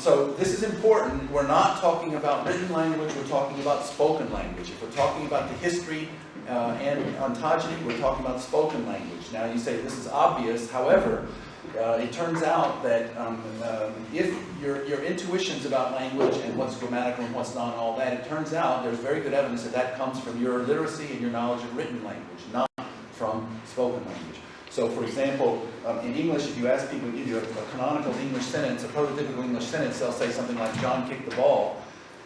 So this is important. We're not talking about written language, we're talking about spoken language. If we're talking about the history and ontogeny, we're talking about spoken language. Now you say this is obvious, however, it turns out that if your intuitions about language and what's grammatical and what's not and all that, it turns out there's very good evidence that that comes from your literacy and your knowledge of written language, not from spoken language. So for example, in English, if you ask people to give you a canonical English sentence, a prototypical English sentence, they'll say something like, John kicked the ball.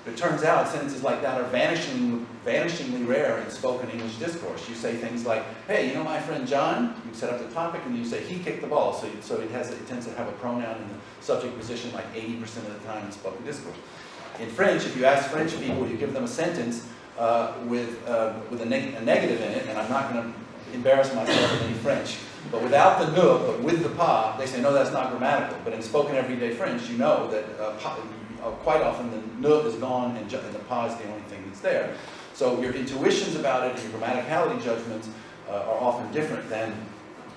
But it turns out sentences like that are vanishingly rare in spoken English discourse. You say things like, hey, you know my friend John? You set up the topic and you say, he kicked the ball. So it tends to have a pronoun in the subject position like 80% of the time in spoken discourse. In French, if you ask French people, you give them a sentence with a negative in it, and I'm not going to embarrass myself in any French, but without the ne, but with the pas, they say, no, that's not grammatical. But in spoken everyday French, you know that quite often the ne is gone and the pas is the only thing that's there. So your intuitions about it and your grammaticality judgments are often different than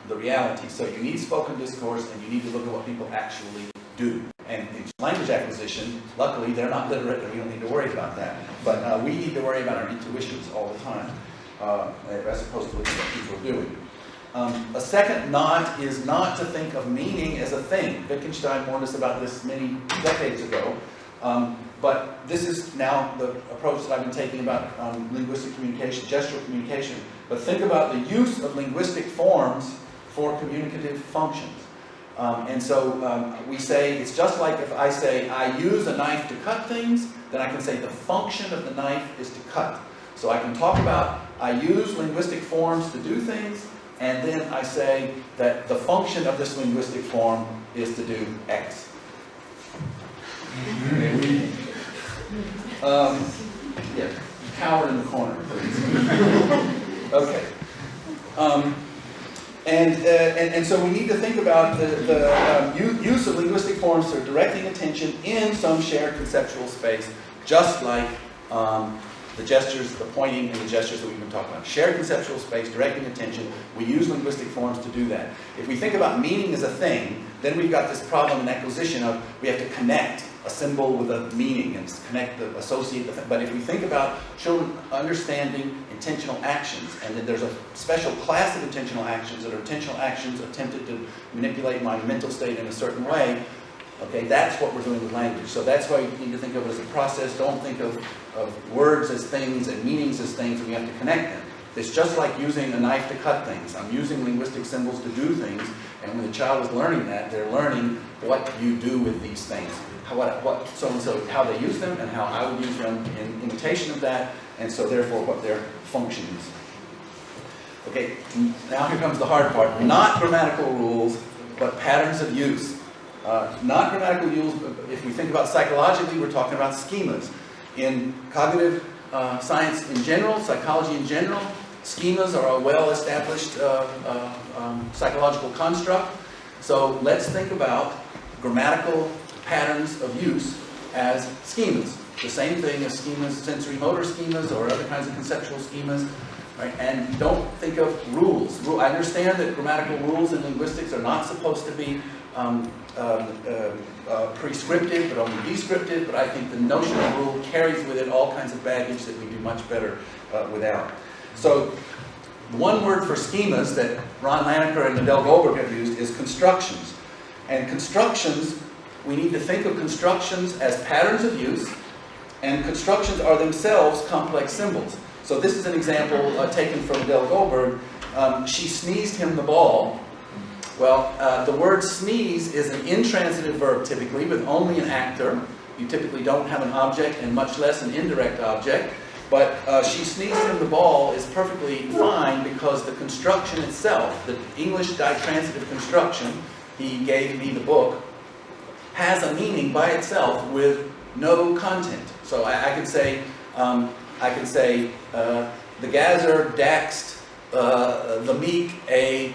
the reality. So you need spoken discourse and you need to look at what people actually do. And in language acquisition, luckily they're not literate and we don't need to worry about that. But we need to worry about our intuitions all the time, as opposed to what people are doing. A second knot is not to think of meaning as a thing. Wittgenstein warned us about this many decades ago. But this is now the approach that I've been taking about linguistic communication, gestural communication. But think about the use of linguistic forms for communicative functions. And so we say, it's just like if I say, I use a knife to cut things, then I can say the function of the knife is to cut. So I can talk about, I use linguistic forms to do things, and then I say that the function of this linguistic form is to do X. Yeah, coward in the corner, please. Okay. And so we need to think about the use of linguistic forms for directing attention in some shared conceptual space, just like the gestures, the pointing, and the gestures that we've been talking about. Shared conceptual space, directing attention, we use linguistic forms to do that. If we think about meaning as a thing, then we've got this problem in acquisition of we have to connect a symbol with a meaning and associate the thing. But if we think about children understanding intentional actions, and then there's a special class of intentional actions that are intentional actions attempted to manipulate my mental state in a certain way, okay, that's what we're doing with language. So that's why you need to think of it as a process. Don't think of words as things and meanings as things, and we have to connect them. It's just like using a knife to cut things. I'm using linguistic symbols to do things, and when the child is learning that, they're learning what you do with these things. So how they use them and how I would use them in imitation of that, and so therefore what their function is. Okay, now here comes the hard part. Not grammatical rules, but patterns of use. Not grammatical rules, if we think about psychologically, we're talking about schemas. In cognitive science in general, psychology in general, schemas are a well-established psychological construct. So let's think about grammatical patterns of use as schemas. The same thing as schemas, sensory motor schemas, or other kinds of conceptual schemas. Right? And don't think of rules. I understand that grammatical rules in linguistics are not supposed to be prescriptive, but only descriptive, but I think the notion of rule carries with it all kinds of baggage that we do much better without. So one word for schemas that Ron Laneker and Adele Goldberg have used is constructions. And constructions, we need to think of constructions as patterns of use, and constructions are themselves complex symbols. So this is an example taken from Adele Goldberg. She sneezed him the ball. Well, the word sneeze is an intransitive verb typically with only an actor. You typically don't have an object and much less an indirect object. But she sneezed him the ball is perfectly fine because the construction itself, the English ditransitive construction, he gave me the book, has a meaning by itself with no content. So I could say, the Gazer daxed the meek a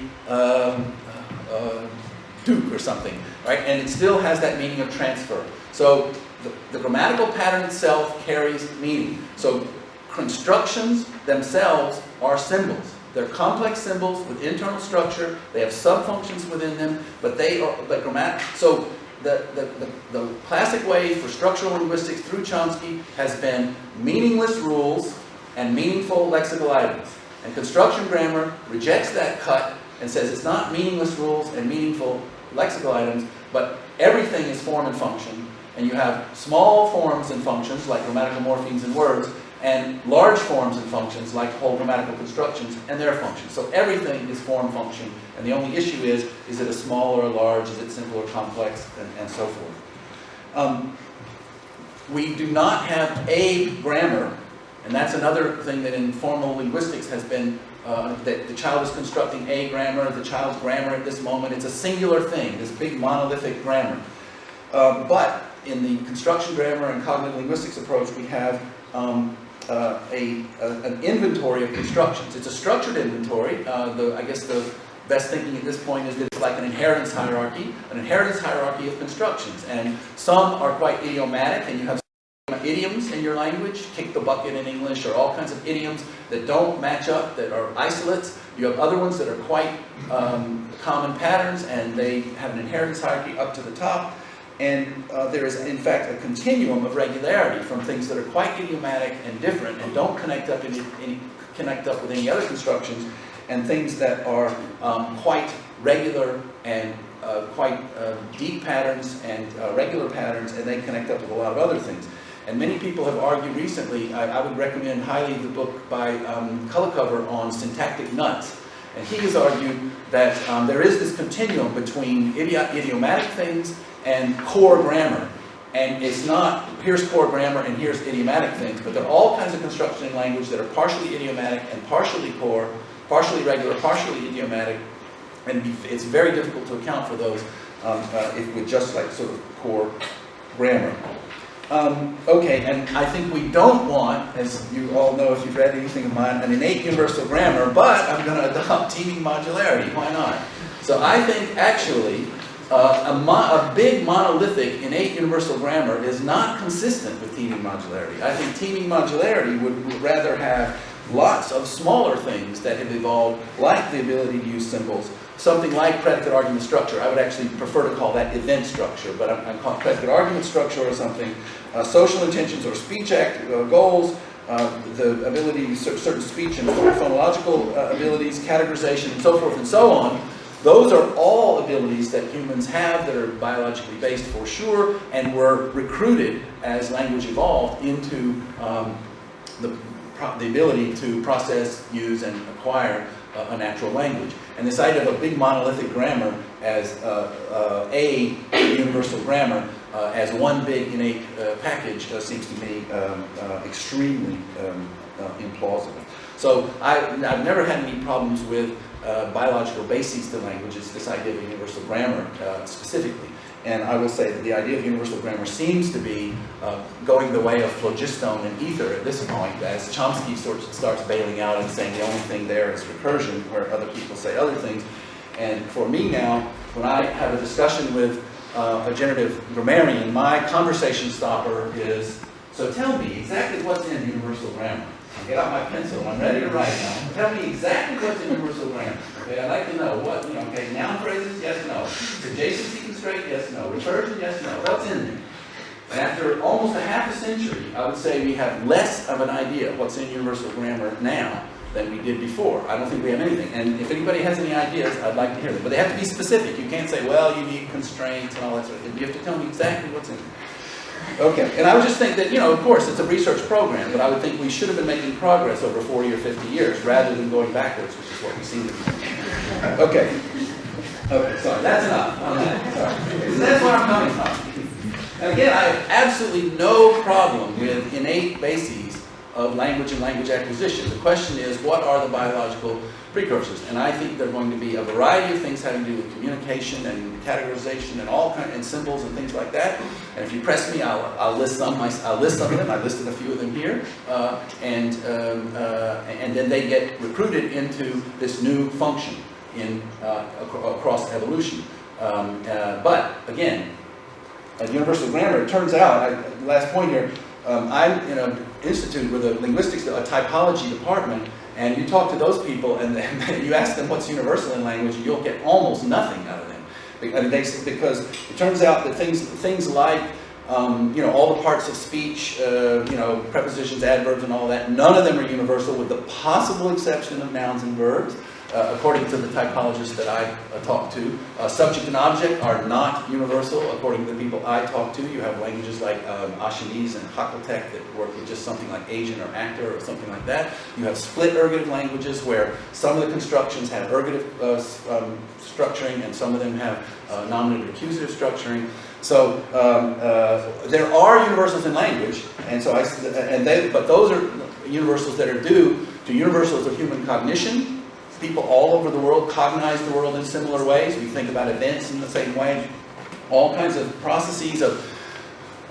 duke or something, right? And it still has that meaning of transfer. So the grammatical pattern itself carries meaning. So constructions themselves are symbols. They're complex symbols with internal structure. They have sub-functions within them, but they are, so the classic way for structural linguistics through Chomsky has been meaningless rules and meaningful lexical items. And construction grammar rejects that cut and says it's not meaningless rules and meaningful lexical items, but everything is form and function. And you have small forms and functions like grammatical morphemes and words, and large forms and functions like whole grammatical constructions and their functions. So everything is form function, and the only issue is it a small or a large, is it simple or complex, and so forth. We do not have a grammar, and that's another thing that in formal linguistics has been, that the child is constructing a grammar, the child's grammar at this moment. It's a singular thing, this big monolithic grammar. But in the construction grammar and cognitive linguistics approach, we have an inventory of constructions. It's a structured inventory. I guess the best thinking at this point is that it's like an inheritance hierarchy of constructions. And some are quite idiomatic, and you have idioms in your language, kick the bucket in English, or all kinds of idioms that don't match up, that are isolates. You have other ones that are quite common patterns, and they have an inheritance hierarchy up to the top. And there is, in fact, a continuum of regularity from things that are quite idiomatic and different and don't connect up with any other constructions, and things that are quite regular and quite deep patterns and regular patterns, and they connect up with a lot of other things. And many people have argued recently, I would recommend highly the book by Cullicover on syntactic nuts. And he has argued that there is this continuum between idiomatic things and core grammar. And it's not, here's core grammar and here's idiomatic things, but there are all kinds of constructions in language that are partially idiomatic and partially core, partially regular, partially idiomatic, and it's very difficult to account for those with just like sort of core grammar. Okay, and I think we don't want, as you all know if you've read anything of mine, an innate universal grammar, but I'm going to adopt teaming modularity. Why not? So I think actually a big monolithic innate universal grammar is not consistent with teaming modularity. I think teaming modularity would rather have lots of smaller things that have evolved, like the ability to use symbols, something like predicate argument structure. I would actually prefer to call that event structure, but I'm calling predicate argument structure or something. Social intentions or speech act goals, the ability to certain speech and phonological abilities, categorization, and so forth and so on. Those are all abilities that humans have that are biologically based for sure, and were recruited as language evolved into the ability to process, use, and acquire a natural language. And this idea of a big monolithic grammar as a universal grammar as one big innate package seems to me extremely implausible. So I've never had any problems with biological bases to languages, this idea of universal grammar specifically. And I will say that the idea of universal grammar seems to be going the way of phlogiston and ether at this point, as Chomsky sort of starts bailing out and saying the only thing there is recursion, where other people say other things. And for me now, when I have a discussion with a generative grammarian, my conversation stopper is, so tell me exactly what's in universal grammar. I get out my pencil, I'm ready to write now. Tell me exactly what's in universal grammar. Okay, I'd like to know what, okay, noun phrases, yes, no. Adjacency constraint, yes, no. Recursion, yes, no. What's in there? And after almost a half a century, I would say we have less of an idea of what's in universal grammar now than we did before. I don't think we have anything. And if anybody has any ideas, I'd like to hear them. But they have to be specific. You can't say, well, you need constraints and all that sort of thing. You have to tell me exactly what's in there. Okay, and I would just think that, of course, it's a research program, but I would think we should have been making progress over 40 or 50 years rather than going backwards, which is what we seem to be doing. Okay. Okay, sorry, that's enough on that. Sorry. So that's where I'm coming from. And again, I have absolutely no problem with innate bases of language and language acquisition. The question is, what are the biological precursors? And I think there are going to be a variety of things having to do with communication and categorization and all kinds and symbols and things like that. And if you press me, I'll list some. I'll list some of them. I listed a few of them here, and then they get recruited into this new function in across evolution. But again, a universal grammar. It turns out, last point here. I'm in an institute with a linguistics, a typology department, and you talk to those people and you ask them what's universal in language, you'll get almost nothing out of them. Because it turns out that things like all the parts of speech, prepositions, adverbs, and all that, none of them are universal, with the possible exception of nouns and verbs, according to the typologists that I talk to. Subject and object are not universal, according to the people I talk to. You have languages like Ashanese and Hakeltek that work with just something like Asian or actor or something like that. You have split ergative languages where some of the constructions have ergative structuring and some of them have nominative accusative structuring. So there are universals in language, and but those are universals that are due to universals of human cognition. People all over the world cognize the world in similar ways. We think about events in the same way. All kinds of processes of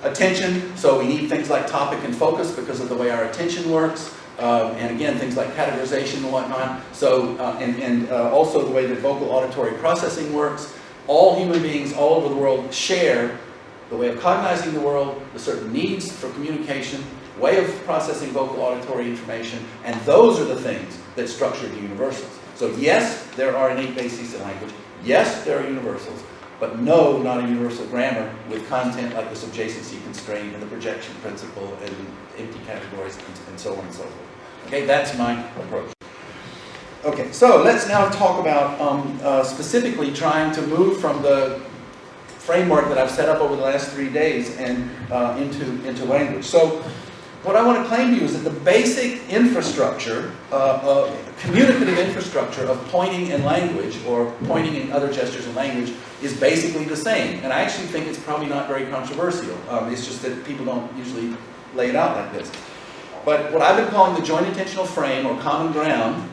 attention. So we need things like topic and focus because of the way our attention works. And again, things like categorization and whatnot. So also the way that vocal auditory processing works. All human beings all over the world share the way of cognizing the world, the certain needs for communication, way of processing vocal auditory information, and those are the things that structure the universals. So yes, there are innate bases in language. Yes, there are universals, but no, not a universal grammar with content like the subjacency constraint and the projection principle and empty categories and so on and so forth. Okay, that's my approach. Okay, so let's now talk about specifically trying to move from the framework that I've set up over the last 3 days and into language. So what I want to claim to you is that the basic infrastructure, communicative infrastructure of pointing in language or pointing in other gestures in language is basically the same. And I actually think it's probably not very controversial. It's just that people don't usually lay it out like this. But what I've been calling the joint intentional frame or common ground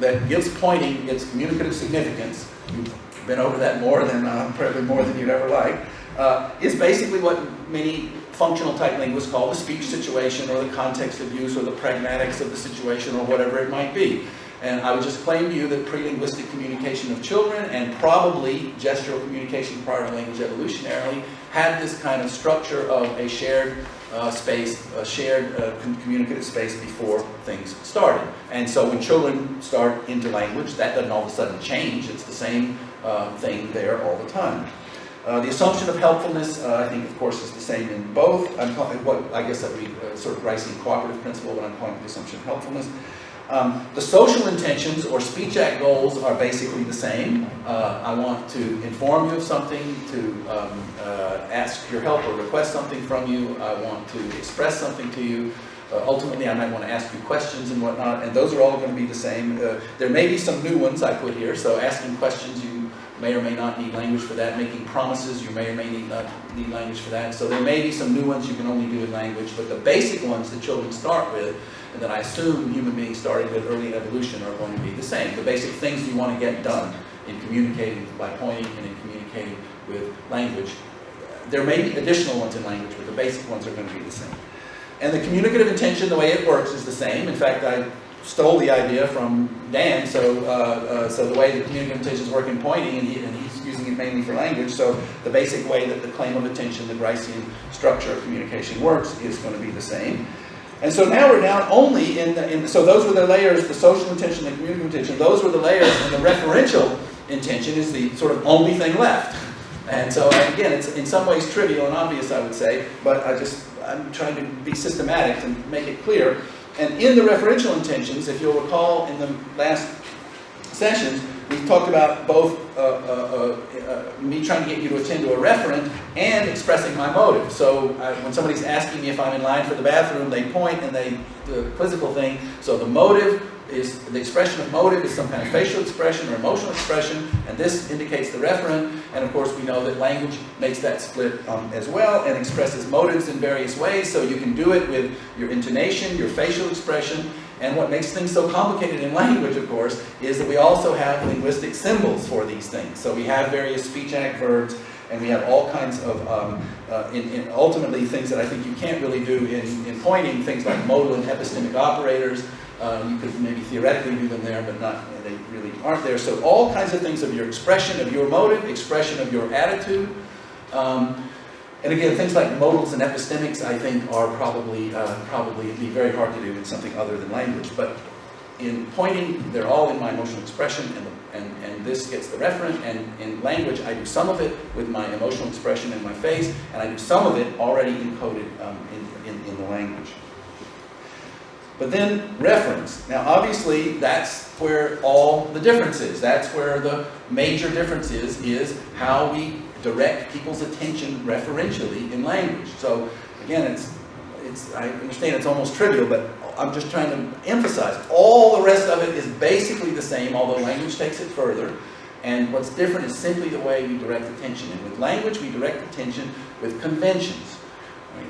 that gives pointing its communicative significance, you've been over that probably more than you'd ever like, is basically what many functional type linguists call the speech situation or the context of use or the pragmatics of the situation or whatever it might be. And I would just claim to you that prelinguistic communication of children and probably gestural communication prior to language evolutionarily had this kind of structure of a shared space, a shared communicative space before things started. And so when children start into language, that doesn't all of a sudden change. It's the same thing there all the time. The assumption of helpfulness, I think, of course, is the same in both. I'm calling what I guess that would be sort of Gricean cooperative principle, but I'm calling it the assumption of helpfulness. The social intentions or speech act goals are basically the same. I want to inform you of something, to ask your help or request something from you. I want to express something to you. Ultimately, I might want to ask you questions and whatnot, and those are all going to be the same. There may be some new ones I put here, so asking questions, you may or may not need language for that. Making promises, you may or may not need language for that. So there may be some new ones you can only do in language, but the basic ones that children start with, and that I assume human beings started with early in evolution, are going to be the same. The basic things you want to get done in communicating by pointing and in communicating with language. There may be additional ones in language, but the basic ones are going to be the same. And the communicative intention, the way it works, is the same. In fact, I stole the idea from Dan, so the way the communicative intentions work in pointing, and he's using it mainly for language, so the basic way that the claim of attention, the Gricean structure of communication works, is going to be the same. And so now we're down only so those were the layers, the social intention, the communicative intention, those were the layers, and the referential intention is the sort of only thing left. And so, again, it's in some ways trivial and obvious, I would say, but I'm trying to be systematic and make it clear. And in the referential intentions, if you'll recall in the last sessions, we talked about both me trying to get you to attend to a referent and expressing my motive. So when somebody's asking me if I'm in line for the bathroom, they point and they do a quizzical thing. So the motive is, the expression of motive is some kind of facial expression or emotional expression, and this indicates the referent. And of course we know that language makes that split as well and expresses motives in various ways. So you can do it with your intonation, your facial expression. And what makes things so complicated in language, of course, is that we also have linguistic symbols for these things. So we have various speech act verbs, and we have all kinds of, ultimately, things that I think you can't really do in pointing, things like modal and epistemic operators. You could maybe theoretically do them there, but they really aren't there. So all kinds of things of your expression, of your motive, expression of your attitude. And again, things like modals and epistemics, I think, are probably be very hard to do in something other than language. But in pointing, they're all in my emotional expression, and this gets the referent, and in language, I do some of it with my emotional expression in my face, and I do some of it already encoded in the language. But then reference. Now obviously that's where all the difference is. That's where the major difference is how we direct people's attention referentially in language. So again, I understand it's almost trivial, but I'm just trying to emphasize all the rest of it is basically the same, although language takes it further. And what's different is simply the way we direct attention. And with language, we direct attention with conventions.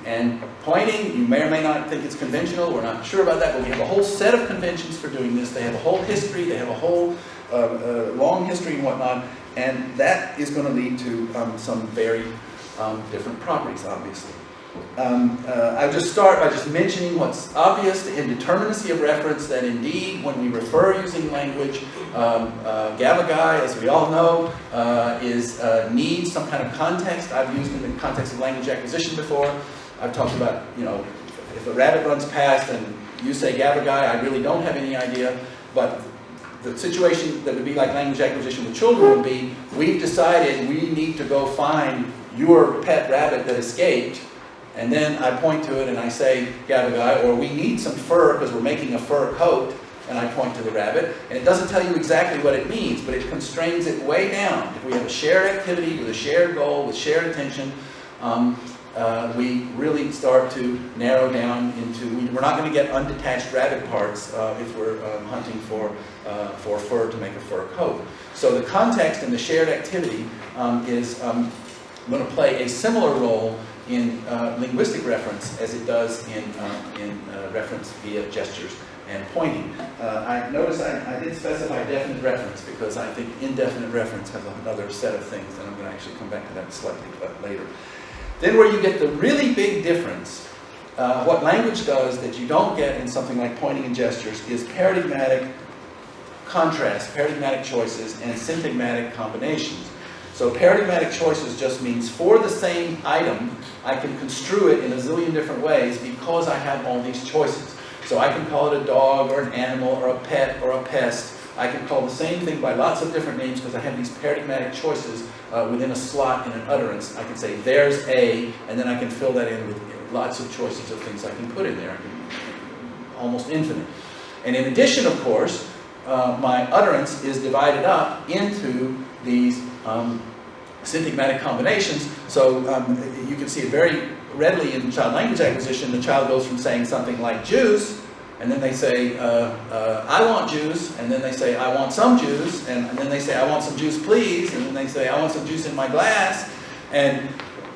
And pointing, you may or may not think it's conventional, we're not sure about that, but we have a whole set of conventions for doing this. They have a whole history, they have a whole long history and whatnot, and that is going to lead to some very different properties, obviously. I'll just start by just mentioning what's obvious, the indeterminacy of reference, that indeed when we refer using language, Gavagai, as we all know, needs some kind of context. I've used it in the context of language acquisition before. I've talked about, if a rabbit runs past and you say Gavagai, I really don't have any idea, but the situation that would be like language acquisition with children would be, we've decided we need to go find your pet rabbit that escaped, and then I point to it and I say, Gavagai, or we need some fur because we're making a fur coat, and I point to the rabbit. And it doesn't tell you exactly what it means, but it constrains it way down. If we have a shared activity with a shared goal, with shared attention, we really start to narrow down into, we're not going to get undetached rabbit parts if we're hunting for fur to make a fur coat. So the context and the shared activity is going to play a similar role in linguistic reference as it does in reference via gestures and pointing. I notice I did specify definite reference because I think indefinite reference has another set of things, and I'm going to actually come back to that slightly later. Then where you get the really big difference, what language does that you don't get in something like pointing and gestures is paradigmatic contrast, paradigmatic choices, and syntagmatic combinations. So paradigmatic choices just means for the same item, I can construe it in a zillion different ways because I have all these choices. So I can call it a dog or an animal or a pet or a pest. I can call the same thing by lots of different names because I have these paradigmatic choices within a slot in an utterance. I can say there's a, and then I can fill that in with lots of choices of things I can put in there. I can, almost infinite. And in addition, of course, my utterance is divided up into these syntagmatic combinations. So you can see it very readily in child language acquisition. The child goes from saying something like juice, and then they say, I want juice, and then they say, I want some juice, and then they say, I want some juice, please, and then they say, I want some juice in my glass. And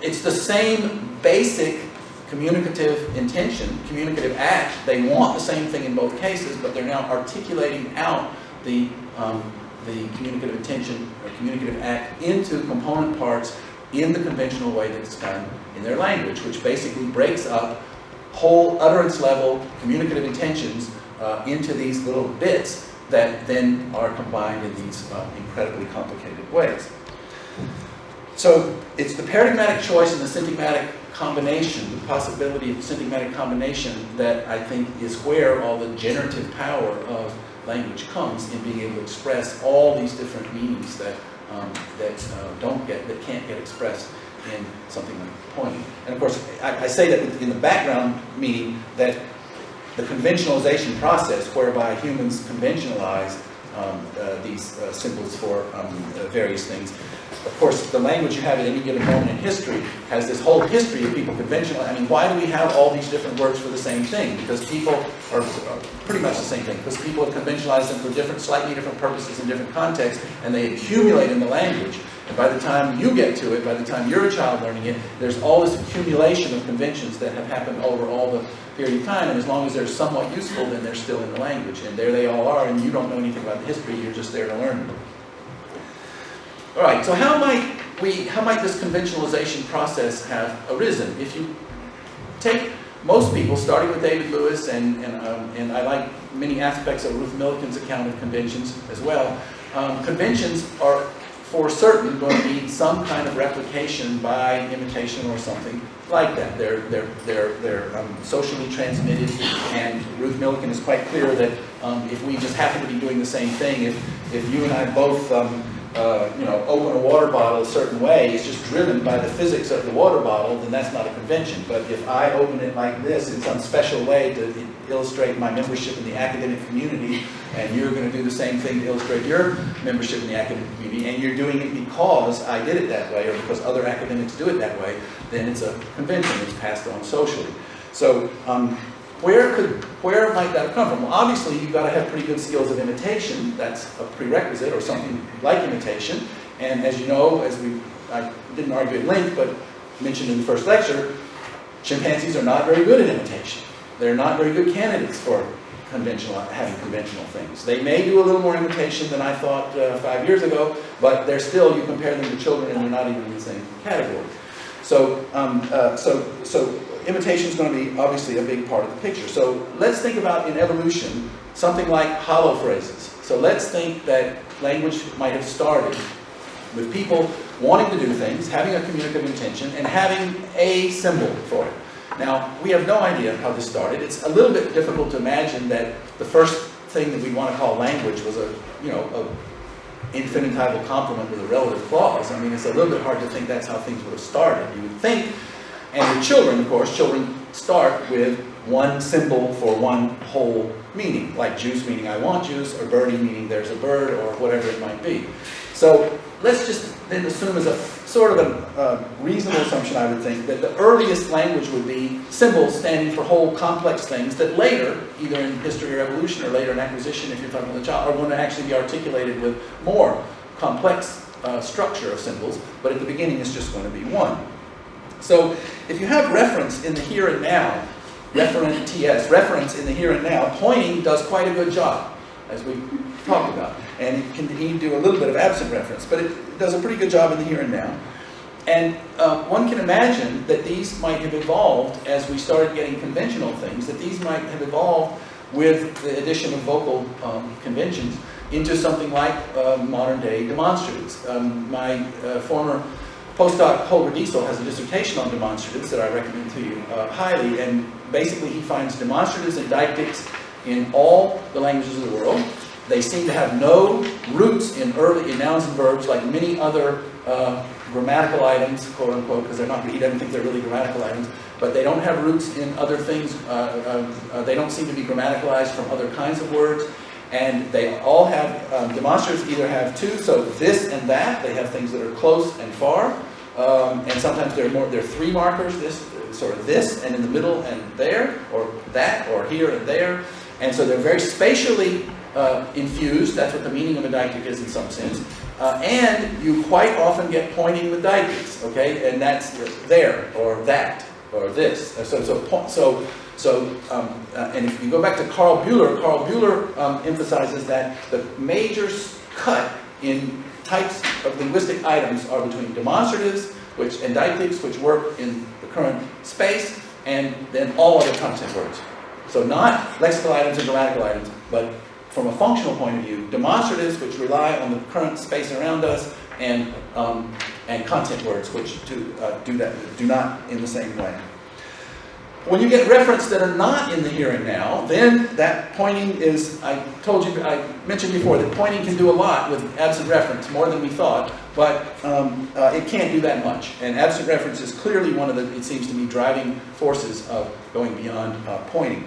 it's the same basic communicative intention, communicative act. They want the same thing in both cases, but they're now articulating out the communicative intention or communicative act into component parts in the conventional way that it's done in their language, which basically breaks up whole utterance level communicative intentions into these little bits that then are combined in these incredibly complicated ways. So it's the paradigmatic choice and the syntagmatic combination, the possibility of syntagmatic combination, that I think is where all the generative power of language comes in being able to express all these different meanings that can't get expressed in something like pointing. And of course, I say that in the background, meaning that the conventionalization process whereby humans conventionalize these symbols for various things. Of course, the language you have at any given moment in history has this whole history of people conventionalizing. I mean, why do we have all these different words for the same thing? Because people are pretty much the same thing. Because people have conventionalized them for slightly different purposes in different contexts, and they accumulate in the language. And by the time you get to it, by the time you're a child learning it, there's all this accumulation of conventions that have happened over all the period of time, and as long as they're somewhat useful, then they're still in the language. And there they all are, and you don't know anything about the history, you're just there to learn them. All right, so how might this conventionalization process have arisen? If you take most people, starting with David Lewis, and I like many aspects of Ruth Milliken's account of conventions as well, conventions are for certain going to need some kind of replication by imitation or something like that. They're socially transmitted, and Ruth Milliken is quite clear that if we just happen to be doing the same thing. If you and I both open a water bottle a certain way, it's just driven by the physics of the water bottle, then that's not a convention. But if I open it like this in some special way to illustrate my membership in the academic community, and you're going to do the same thing to illustrate your membership in the academic community, and you're doing it because I did it that way, or because other academics do it that way, then it's a convention that's passed on socially. So where might that come from? Well, obviously, you've got to have pretty good skills of imitation. That's a prerequisite, or something like imitation. And as you know, I didn't argue at length, but mentioned in the first lecture, chimpanzees are not very good at imitation. They're not very good candidates for having conventional things. They may do a little more imitation than I thought 5 years ago, but they're still, you compare them to children, and they're not even in the same category. So imitation is going to be obviously a big part of the picture. So let's think about, in evolution, something like hollow phrases. So let's think that language might have started with people wanting to do things, having a communicative intention, and having a symbol for it. Now, we have no idea how this started. It's a little bit difficult to imagine that the first thing that we want to call language was a infinitival complement with a relative clause. I mean, it's a little bit hard to think that's how things would have started. You would think, and with children, of course, children start with one symbol for one whole meaning, like juice meaning I want juice, or birdie meaning there's a bird, or whatever it might be. So let's just then assume as a sort of a reasonable assumption, I would think, that the earliest language would be symbols standing for whole complex things that later, either in history or evolution, or later in acquisition, if you're talking about the child, are going to actually be articulated with more complex structure of symbols, but at the beginning it's just going to be one. So if you have reference in the here and now, reference in the here and now, pointing does quite a good job, as we talked about. And it can even do a little bit of absent reference, but it does a pretty good job in the here and now. And one can imagine that these might have evolved as we started getting conventional things, that these might have evolved with the addition of vocal conventions into something like modern day demonstratives. My former postdoc, Holger Diesel, has a dissertation on demonstratives that I recommend to you highly, and basically he finds demonstratives and deictics in all the languages of the world. They seem to have no roots in nouns and verbs like many other grammatical items, quote unquote, because he doesn't think they're really grammatical items, but they don't have roots in other things. They don't seem to be grammaticalized from other kinds of words. And they all have, demonstratives either have two, so this and that, they have things that are close and far, and sometimes there are three markers, this, and in the middle and there, or that, or here and there. And so they're very spatially infused. That's what the meaning of a deictic is in some sense. And you quite often get pointing with deictics, okay? And that's there, or that, or this. And if you go back to Carl Buehler emphasizes that the major cut in types of linguistic items are between demonstratives and deictics, which work in the current space, and then all other content words. So not lexical items and grammatical items, but from a functional point of view, demonstratives, which rely on the current space around us, and content words, which do not in the same way. When you get reference that are not in the here and now, then that pointing is, I mentioned before that pointing can do a lot with absent reference, more than we thought, but it can't do that much. And absent reference is clearly one of the, it seems to me, driving forces of going beyond pointing.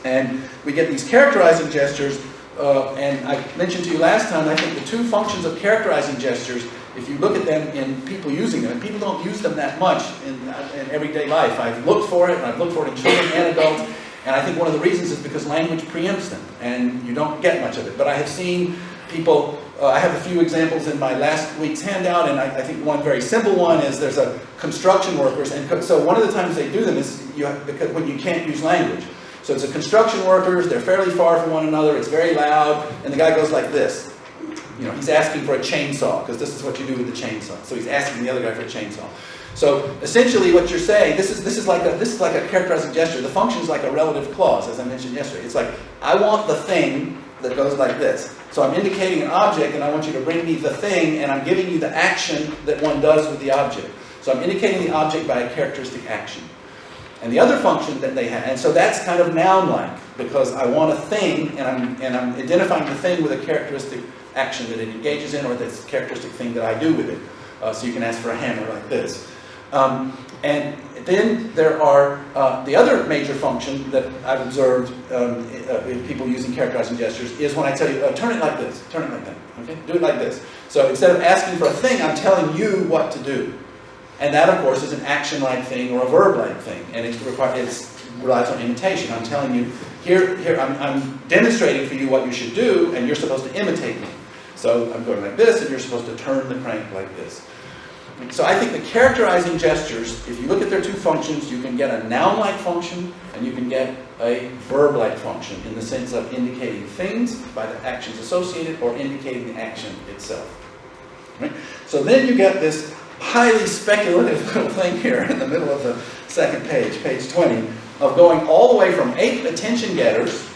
And we get these characterizing gestures, and I mentioned to you last time, I think the two functions of characterizing gestures, if you look at them in people using them, and people don't use them that much in everyday life. I've looked for it, and I've looked for it in children and adults, and I think one of the reasons is because language preempts them, and you don't get much of it. But I have seen people, I have a few examples in my last week's handout, and I think one very simple one is there's a construction workers, and so one of the times they do them is because when you can't use language. So it's a construction workers, they're fairly far from one another, it's very loud, and the guy goes like this. You know, he's asking for a chainsaw, because this is what you do with the chainsaw. So he's asking the other guy for a chainsaw. So essentially what you're saying, this is like a characterizing gesture. The function is like a relative clause, as I mentioned yesterday. It's like, I want the thing that goes like this. So I'm indicating an object, and I want you to bring me the thing, and I'm giving you the action that one does with the object. So I'm indicating the object by a characteristic action. And the other function that they have, and so that's kind of noun-like, because I want a thing, and I'm identifying the thing with a characteristic action that it engages in, or this characteristic thing that I do with it. So you can ask for a hammer like this. And then there are the other major function that I've observed in people using characterizing gestures is when I tell you, turn it like this, turn it like that, okay? Do it like this. So instead of asking for a thing, I'm telling you what to do. And that, of course, is an action-like thing or a verb-like thing, and it relies on imitation. I'm telling you, I'm demonstrating for you what you should do, and you're supposed to imitate me. So I'm going like this, and you're supposed to turn the crank like this. So I think the characterizing gestures, if you look at their two functions, you can get a noun-like function, and you can get a verb-like function in the sense of indicating things by the actions associated or indicating the action itself. Right? So then you get this highly speculative little thing here in the middle of the second page, page 20, of going all the way from 8 attention getters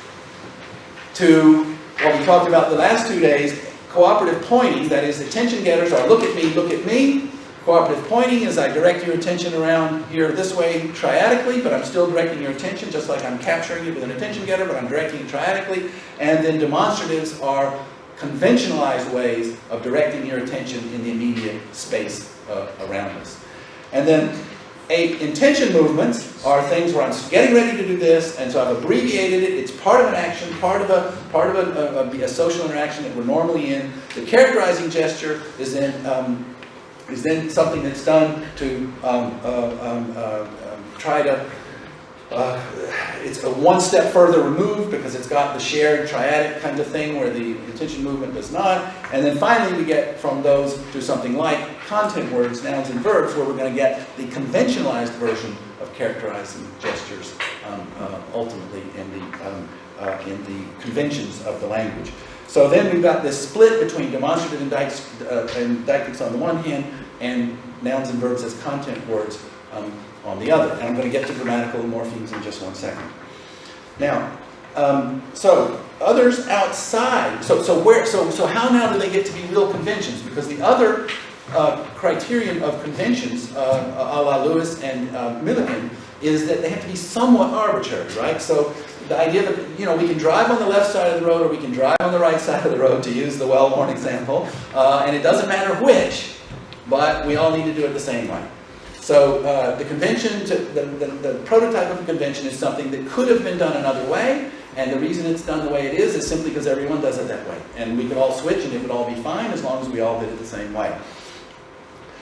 to what we talked about the last 2 days, cooperative pointing. That is, attention getters are look at me, look at me. Cooperative pointing is I direct your attention around here this way triadically, but I'm still directing your attention just like I'm capturing it with an attention getter, but I'm directing it triadically. And then demonstratives are conventionalized ways of directing your attention in the immediate space around us. And then 8 intention movements are things where I'm getting ready to do this, and so I've abbreviated it. It's part of an action, part of a social interaction that we're normally in. The characterizing gesture is then something that's done to try to, it's a one step further removed because it's got the shared triadic kind of thing where the intention movement does not. And then finally we get from those to something like content words, nouns and verbs, where we're going to get the conventionalized version of characterizing gestures ultimately in the conventions of the language. So then we've got this split between demonstrative and deictics on the one hand, and nouns and verbs as content words on the other. And I'm going to get to grammatical morphemes in just one second. Now, so others outside. So how now do they get to be real conventions? Because the other criterion of conventions, a la Lewis and Millikan, is that they have to be somewhat arbitrary, right? So the idea that, we can drive on the left side of the road or we can drive on the right side of the road, to use the well-worn example, and it doesn't matter which, but we all need to do it the same way. So the convention, the prototype of a convention is something that could have been done another way, and the reason it's done the way it is simply because everyone does it that way. And we could all switch and it would all be fine as long as we all did it the same way.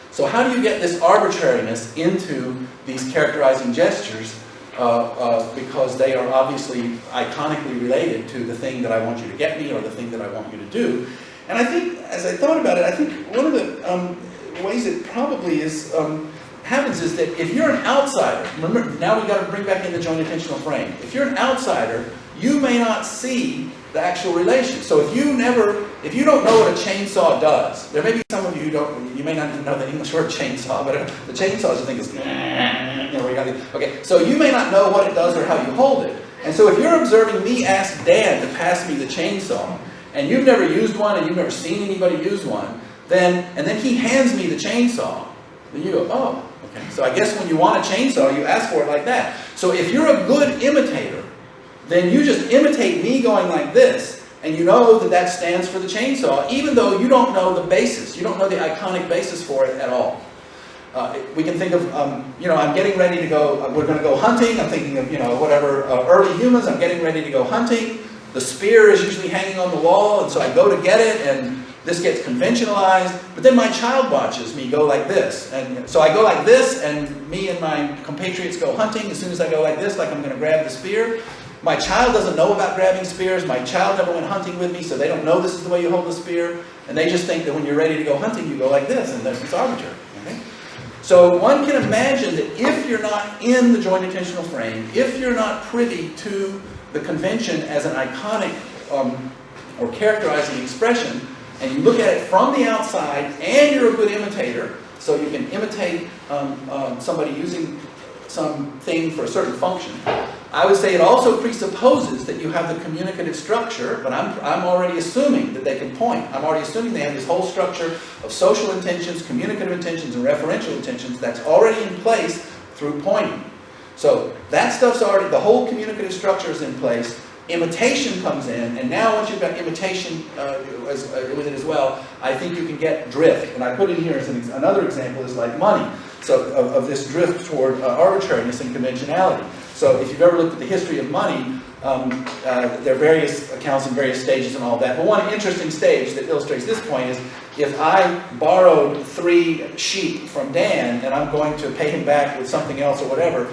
So how do you get this arbitrariness into these characterizing gestures because they are obviously iconically related to the thing that I want you to get me or the thing that I want you to do? And I think, as I thought about it, I think one of the ways it probably is happens is that if you're an outsider, remember, now we've got to bring back in the joint attentional frame. If you're an outsider, you may not see the actual relation. So if you don't know what a chainsaw does, there may be some of you who you may not even know the English word chainsaw, but the chainsaws you think is, okay, so you may not know what it does or how you hold it. And so if you're observing me ask Dan to pass me the chainsaw, and you've never used one and you've never seen anybody use one, and then he hands me the chainsaw, then you go, oh, okay. So I guess when you want a chainsaw, you ask for it like that. So if you're a good imitator, then you just imitate me going like this, and you know that that stands for the chainsaw, even though you don't know the basis. You don't know the iconic basis for it at all. We can think of, I'm getting ready to go, we're going to go hunting. I'm thinking of, early humans. I'm getting ready to go hunting. The spear is usually hanging on the wall, and so I go to get it, and this gets conventionalized. But then my child watches me go like this. And so I go like this, and me and my compatriots go hunting. As soon as I go like this, like I'm going to grab the spear. My child doesn't know about grabbing spears. My child never went hunting with me, so they don't know this is the way you hold the spear. And they just think that when you're ready to go hunting, you go like this, and it's arbitrary. Okay? So one can imagine that if you're not in the joint attentional frame, if you're not privy to the convention as an iconic or characterizing expression, and you look at it from the outside, and you're a good imitator, so you can imitate somebody using something for a certain function, I would say it also presupposes that you have the communicative structure, but I'm already assuming that they can point. I'm already assuming they have this whole structure of social intentions, communicative intentions, and referential intentions that's already in place through pointing. So that stuff's already, the whole communicative structure is in place. Imitation comes in, and now once you've got imitation with it as well, I think you can get drift. And I put in here as another example is like money. So of this drift toward arbitrariness and conventionality. So if you've ever looked at the history of money, there are various accounts in various stages and all that. But one interesting stage that illustrates this point is if I borrowed 3 sheep from Dan and I'm going to pay him back with something else or whatever,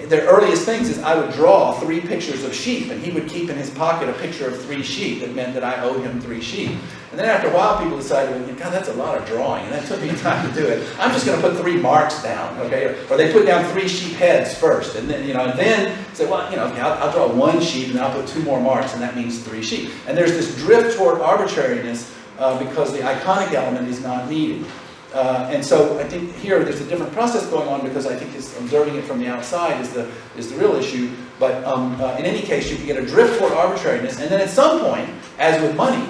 the earliest things is I would draw 3 pictures of sheep, and he would keep in his pocket a picture of 3 sheep. That meant that I owed him 3 sheep. And then after a while, people decided, well, God, that's a lot of drawing, and that took me time to do it. I'm just going to put 3 marks down, okay? Or they put down 3 sheep heads first, and then, and then say, well, okay, I'll draw 1 sheep, and then I'll put 2 more marks, and that means 3 sheep. And there's this drift toward arbitrariness because the iconic element is not needed. And so I think here there's a different process going on because I think observing it from the outside is the real issue. But in any case, you can get a drift toward arbitrariness, and then at some point, as with money,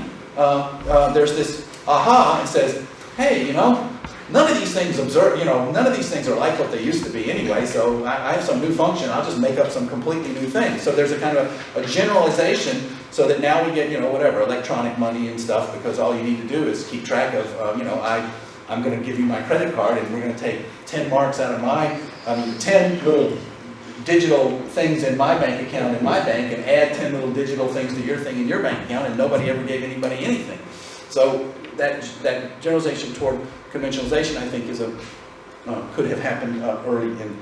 there's this aha and says, hey, none of these things none of these things are like what they used to be anyway. So I have some new function. I'll just make up some completely new thing. So there's a kind of a generalization. So that now we get whatever electronic money and stuff because all you need to do is keep track of I'm going to give you my credit card, and we're going to take 10 marks out of 10 little digital things in my bank account in my bank, and add 10 little digital things to your thing in your bank account, and nobody ever gave anybody anything. So that generalization toward conventionalization, I think, could have happened early in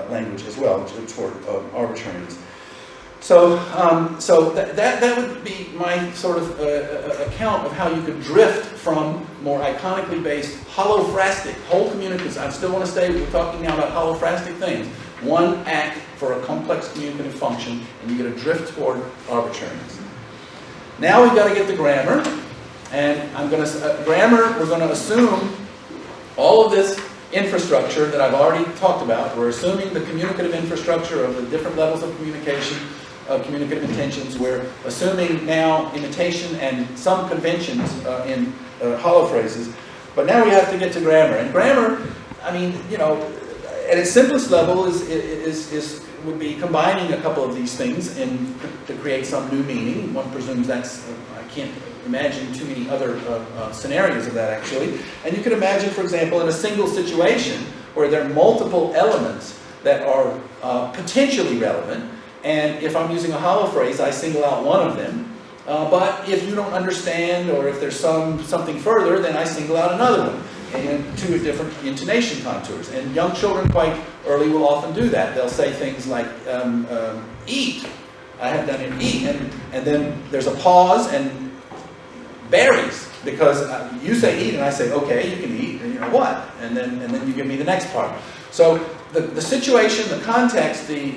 language as well, toward arbitrariness. So, that would be my sort of account of how you could drift from more iconically based holophrastic, whole communicatives. I still want to stay, we're talking now about holophrastic things. One act for a complex communicative function, and you get a drift toward arbitrariness. Now we've got to get the grammar, and grammar, we're going to assume all of this infrastructure that I've already talked about. We're assuming the communicative infrastructure of the different levels of communication, communicative intentions. We're assuming now imitation and some conventions in hollow phrases. But now we have to get to grammar. And grammar, at its simplest level would be combining a couple of these things to create some new meaning. One presumes that's, I can't imagine too many other scenarios of that actually. And you could imagine, for example, in a single situation where there are multiple elements that are potentially relevant, and if I'm using a hollow phrase, I single out one of them. But if you don't understand, or if there's something further, then I single out another one, and 2 different intonation contours. And young children quite early will often do that. They'll say things like, eat. I have done it, eat. And then there's a pause, and berries, because you say eat, and I say, okay, you can eat, and what? And then you give me the next part. So the situation, the context, the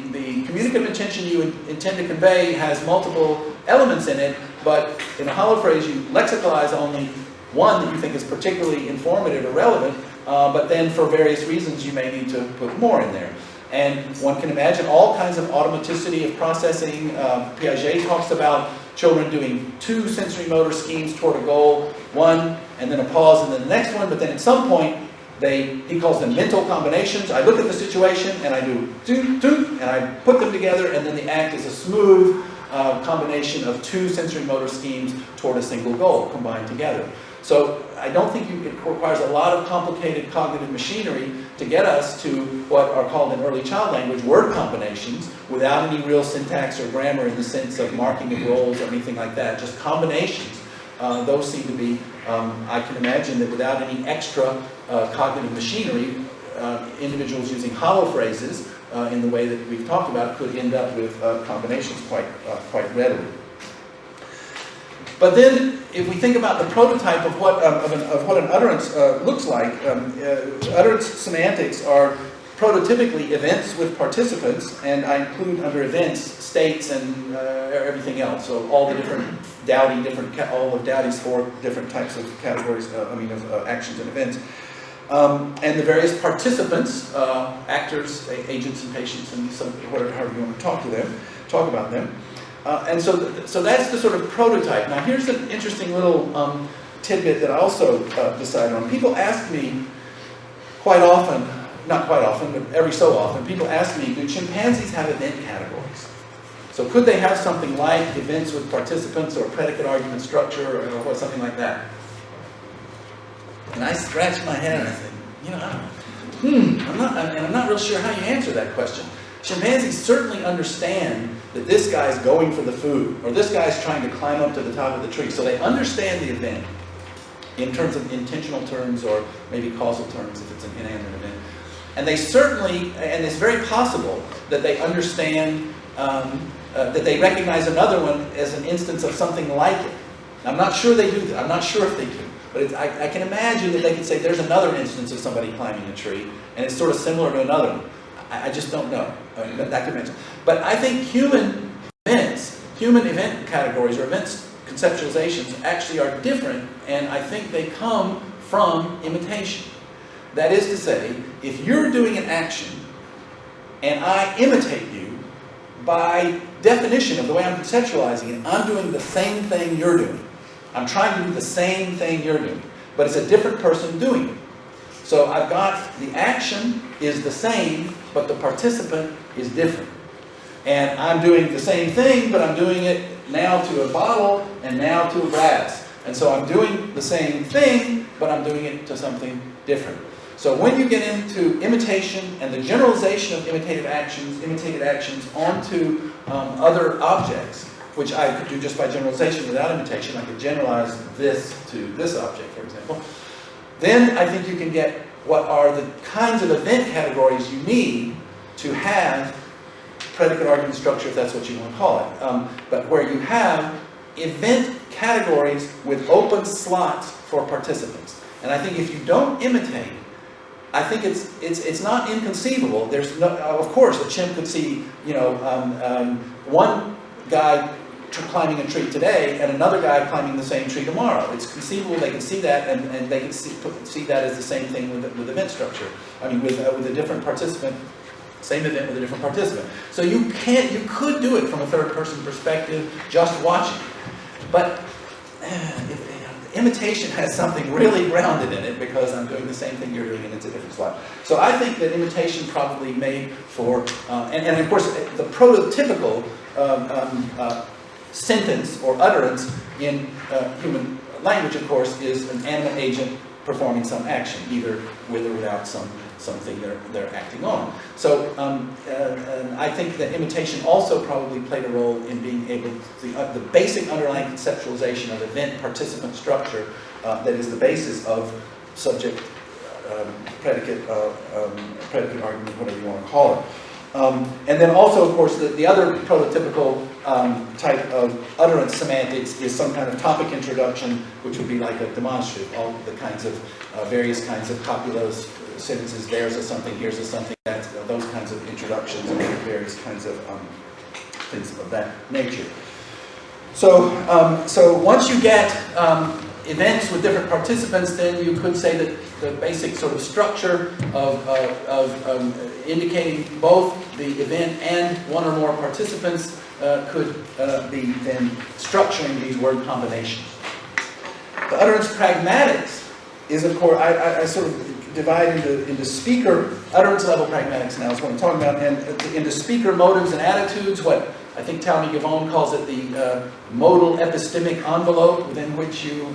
communicative intention you intend to convey has multiple elements in it, but in a hollow phrase you lexicalize only one that you think is particularly informative or relevant, but then for various reasons you may need to put more in there. And one can imagine all kinds of automaticity of processing. Piaget talks about children doing 2 sensory motor schemes toward a goal, one, and then a pause, and then the next one, but then at some point, he calls them mental combinations. I look at the situation, and I do doot, doot, and I put them together, and then the act is a smooth combination of 2 sensory motor schemes toward a single goal, combined together. So I don't think it requires a lot of complicated cognitive machinery to get us to what are called in early child language word combinations without any real syntax or grammar in the sense of marking of roles or anything like that, just combinations. Those seem to be, I can imagine that without any extra cognitive machinery, individuals using hollow phrases in the way that we've talked about could end up with combinations quite readily. But then, if we think about the prototype of what an utterance looks like, utterance semantics are prototypically events with participants, and I include under events states and everything else. So all the different all of Dowdy's 4 different types of categories, of actions and events. And the various participants, actors, agents, and patients, and however you want to talk about them. And so that's the sort of prototype. Now here's an interesting little tidbit that I also decided on. People ask me quite often, not quite often, but every so often, people ask me, do chimpanzees have event categories? So could they have something like events with participants or predicate argument structure or something like that? And I scratch my head and I think, you know, I'm not real sure how you answer that question. Chimpanzees certainly understand that this guy's going for the food, or this guy's trying to climb up to the top of the tree. So they understand the event in terms of intentional terms or maybe causal terms if it's an inanimate event. And they certainly, and it's very possible that they understand, that they recognize another one as an instance of something like it. I'm not sure they do that. I'm not sure if they do. But I can imagine that they could say there's another instance of somebody climbing a tree, and it's sort of similar to another one. I just don't know. That could mention. But I think human event categories or events conceptualizations actually are different, and I think they come from imitation. That is to say, if you're doing an action and I imitate you, by definition of the way I'm conceptualizing it, I'm doing the same thing you're doing. I'm trying to do the same thing you're doing, but it's a different person doing it. So I've got the action is the same, but the participant is different. And I'm doing the same thing, but I'm doing it now to a bottle and now to a grass. And so I'm doing the same thing, but I'm doing it to something different. So when you get into imitation and the generalization of imitated actions onto other objects, which I could do just by generalization without imitation, I could generalize this to this object, for example, then I think you can get what are the kinds of event categories you need to have predicate argument structure, if that's what you want to call it. But where you have event categories with open slots for participants. And I think if you don't imitate, I think it's not inconceivable. There's no, of course, a chimp could see, one guy climbing a tree today and another guy climbing the same tree tomorrow. It's conceivable they can see that, and they can see that as the same thing with event structure. I mean, with a different participant, same event with a different participant. So you could do it from a third-person perspective, just watching. But imitation has something really grounded in it because I'm doing the same thing you're doing and it's a different slide. So I think that imitation probably made for, and of course the prototypical sentence or utterance in human language, of course, is an animal agent performing some action, either with or without something they're acting on. So I think that imitation also probably played a role in being able to, the basic underlying conceptualization of event participant structure that is the basis of subject predicate argument, whatever you want to call it. And then also, of course, the other prototypical type of utterance semantics is some kind of topic introduction, which would be like a demonstrative, all the kinds of various kinds of copulous sentences, there's a something, here's a something, that's, those kinds of introductions and various kinds of things of that nature. So, so once you get events with different participants, then you could say that the basic sort of structure of indicating both the event and one or more participants could be then structuring these word combinations. The utterance pragmatics is, of course, I sort of divide into speaker, utterance level pragmatics now is what I'm talking about, and into speaker motives and attitudes, what I think Talmy Gavone calls it the modal epistemic envelope within which you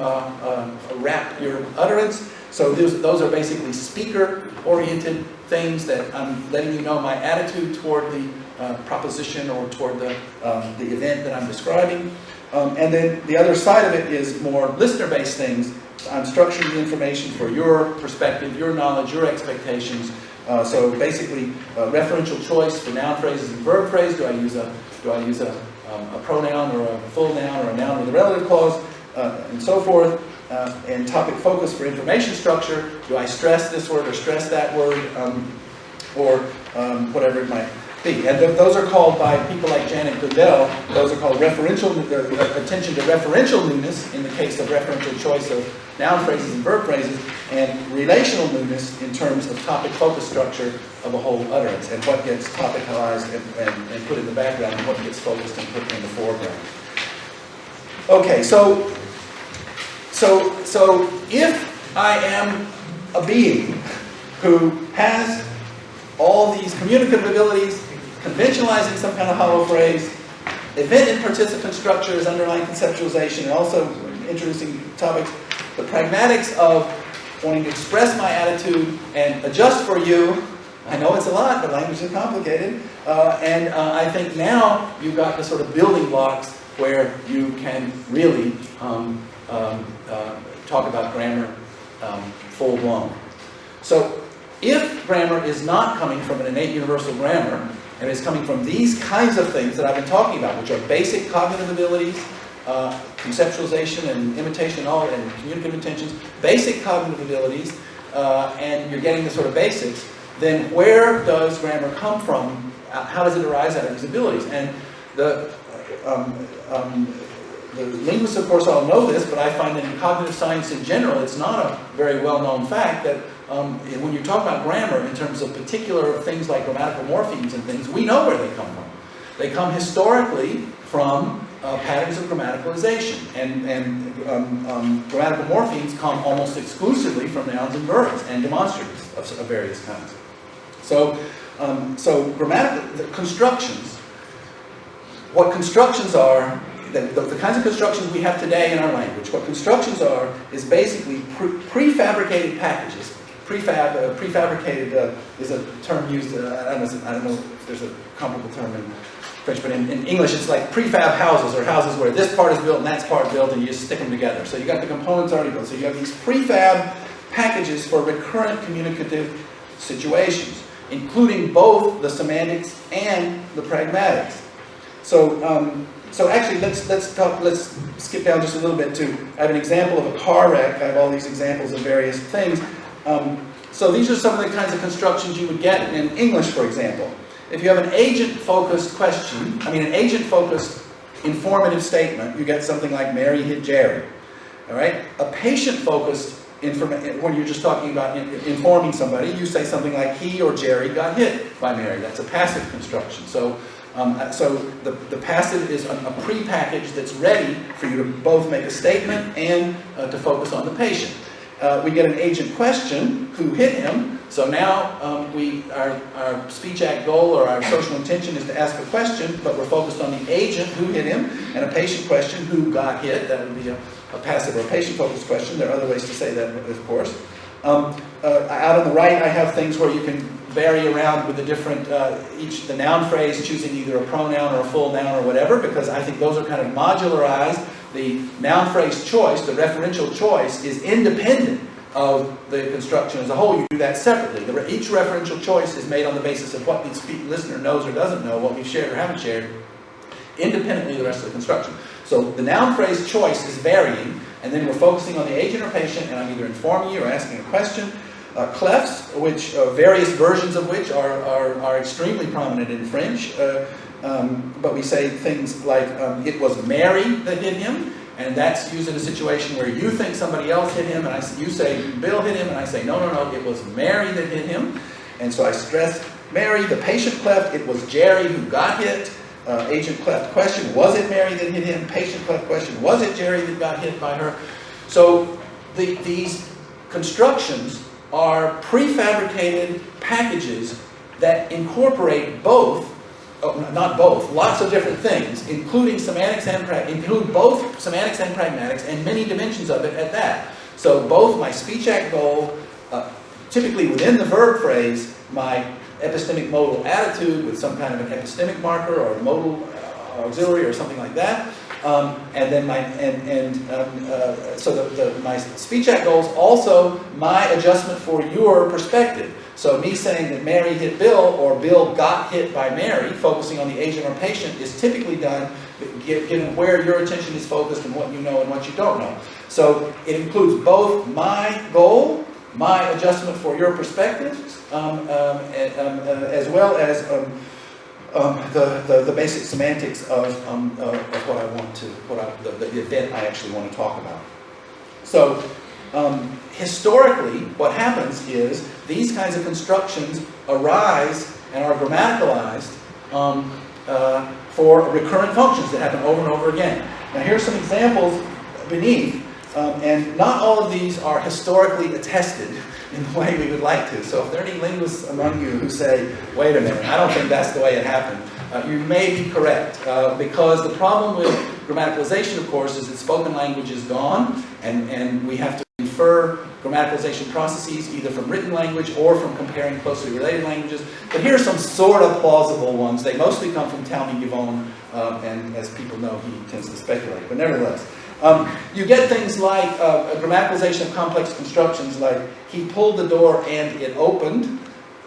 wrap your utterance. So those are basically speaker-oriented things that I'm letting you know my attitude toward the proposition or toward the event that I'm describing. And then the other side of it is more listener-based things. I'm structuring the information for your perspective, your knowledge, your expectations. So basically, referential choice for noun phrases and verb phrase. Do I use a pronoun or a full noun or a noun with a relative clause, and so forth. And topic focus for information structure. Do I stress this word or stress that word, or whatever it might be. And those are called by people like Janet Goodell, those are called referential, attention to referential newness in the case of referential choice of noun phrases and verb phrases, and relational newness in terms of topic focus structure of a whole utterance, and what gets topicalized and put in the background, and what gets focused and put in the foreground. Okay, so if I am a being who has all these communicative abilities, conventionalizing some kind of hollow phrase, event and participant structure as underlying conceptualization, and also introducing topics, the pragmatics of wanting to express my attitude and adjust for you. I know it's a lot, but language is complicated. I think now you've got the sort of building blocks where you can really talk about grammar full blown. So if grammar is not coming from an innate universal grammar, and is coming from these kinds of things that I've been talking about, which are basic cognitive abilities, conceptualization and imitation and communicative intentions, basic cognitive abilities, and you're getting the sort of basics, then where does grammar come from? How does it arise out of these abilities? And the linguists, of course, all know this, but I find that in cognitive science in general, it's not a very well-known fact that when you talk about grammar in terms of particular things like grammatical morphemes and things, we know where they come from. They come historically from patterns of grammaticalization, and grammatical morphemes come almost exclusively from nouns and verbs and demonstratives of various kinds. So grammatical constructions, what constructions are, the kinds of constructions we have today in our language, what constructions are is basically prefabricated packages. Prefabricated is a term used, I don't know if there's a comparable term in French, but in English it's like prefab houses, or houses where this part is built and that part built and you just stick them together. So you got the components already built. So you have these prefab packages for recurrent communicative situations, including both the semantics and the pragmatics. So actually, let's skip down just a little bit to, I have an example of a car wreck. I have all these examples of various things. So these are some of the kinds of constructions you would get in English, for example. If you have an agent-focused question, an agent-focused informative statement, you get something like Mary hit Jerry. All right? A patient-focused, when you're just talking about informing somebody, you say something like he or Jerry got hit by Mary. That's a passive construction. So the passive is a pre-package that's ready for you to both make a statement and to focus on the patient. We get an agent question, who hit him? So now our speech act goal or our social intention is to ask a question, but we're focused on the agent, who hit him, and a patient question, who got hit. That would be a passive or a patient-focused question. There are other ways to say that, of course. Out on the right, I have things where you can vary around with the different, the noun phrase, choosing either a pronoun or a full noun or whatever, because I think those are kind of modularized. The noun phrase choice, the referential choice, is independent of the construction as a whole. You do that separately. Each referential choice is made on the basis of what the listener knows or doesn't know, what we've shared or haven't shared, independently of the rest of the construction. So the noun phrase choice is varying, and then we're focusing on the agent or patient, and I'm either informing you or asking a question. Clefs, which various versions of which are extremely prominent in French, but we say things like it was Mary that hit him, and that's used in a situation where you think somebody else hit him, and you say Bill hit him, and I say no, it was Mary that hit him, and so I stress Mary. The patient cleft, it was Jerry who got hit. Agent cleft question, was it Mary that hit him? Patient cleft question, was it Jerry that got hit by her? So these constructions are prefabricated packages that incorporate both, not both, lots of different things, including semantics and include both semantics and pragmatics, and many dimensions of it at that. So both my speech act goal, typically within the verb phrase, my epistemic modal attitude with some kind of an epistemic marker or modal auxiliary or something like that, and then my speech act goals also my adjustment for your perspective. So me saying that Mary hit Bill or Bill got hit by Mary, focusing on the agent or patient, is typically done given where your attention is focused and what you know and what you don't know. So it includes both my goal, my adjustment for your perspective, as well as the basic semantics of what I want to, the event I actually want to talk about. So historically, what happens is these kinds of constructions arise and are grammaticalized for recurrent functions that happen over and over again. Now here's some examples beneath. And not all of these are historically attested in the way we would like to. So if there are any linguists among you who say, wait a minute, I don't think that's the way it happened, you may be correct. Because the problem with grammaticalization, of course, is that spoken language is gone, and we have to infer grammaticalization processes either from written language or from comparing closely related languages. But here are some sort of plausible ones. They mostly come from Tomasello, and as people know, he tends to speculate. But nevertheless, you get things like a grammaticalization of complex constructions, like he pulled the door and it opened,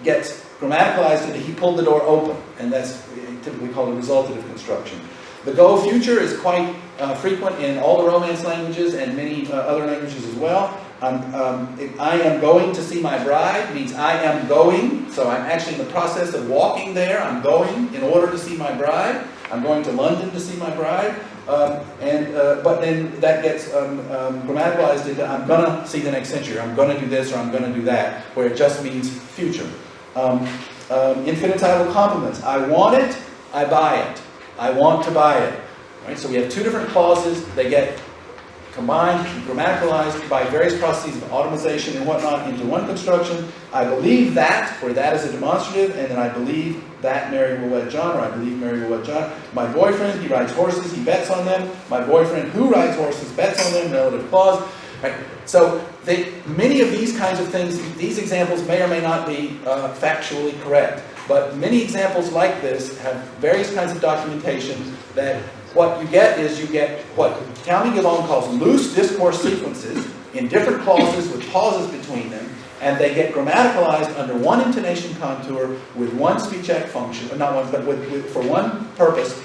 gets grammaticalized into he pulled the door open, and that's typically called a resultative construction. The go future is quite frequent in all the Romance languages and many other languages as well. I am going to see my bride means I am going, so I'm actually in the process of walking there. I'm going in order to see my bride. I'm going to London to see my bride. But then that gets grammaticalized into I'm going to see the next century, or I'm going to do this, or I'm going to do that, where it just means future. Infinitival complements. I want it, I buy it. I want to buy it. Right? So we have two different clauses. They get combined and grammaticalized by various processes of automation and whatnot into one construction. I believe that, where that is a demonstrative, and then I believe that Mary will wed John, or I believe Mary will wed John. My boyfriend, he rides horses, he bets on them. My boyfriend who rides horses bets on them, relative clause. Right? So many of these kinds of things, these examples may or may not be factually correct. But many examples like this have various kinds of documentation that what you get is you get what Tomasello calls loose discourse sequences in different clauses with pauses between them, and they get grammaticalized under one intonation contour with one speech act function, not one, but for one purpose.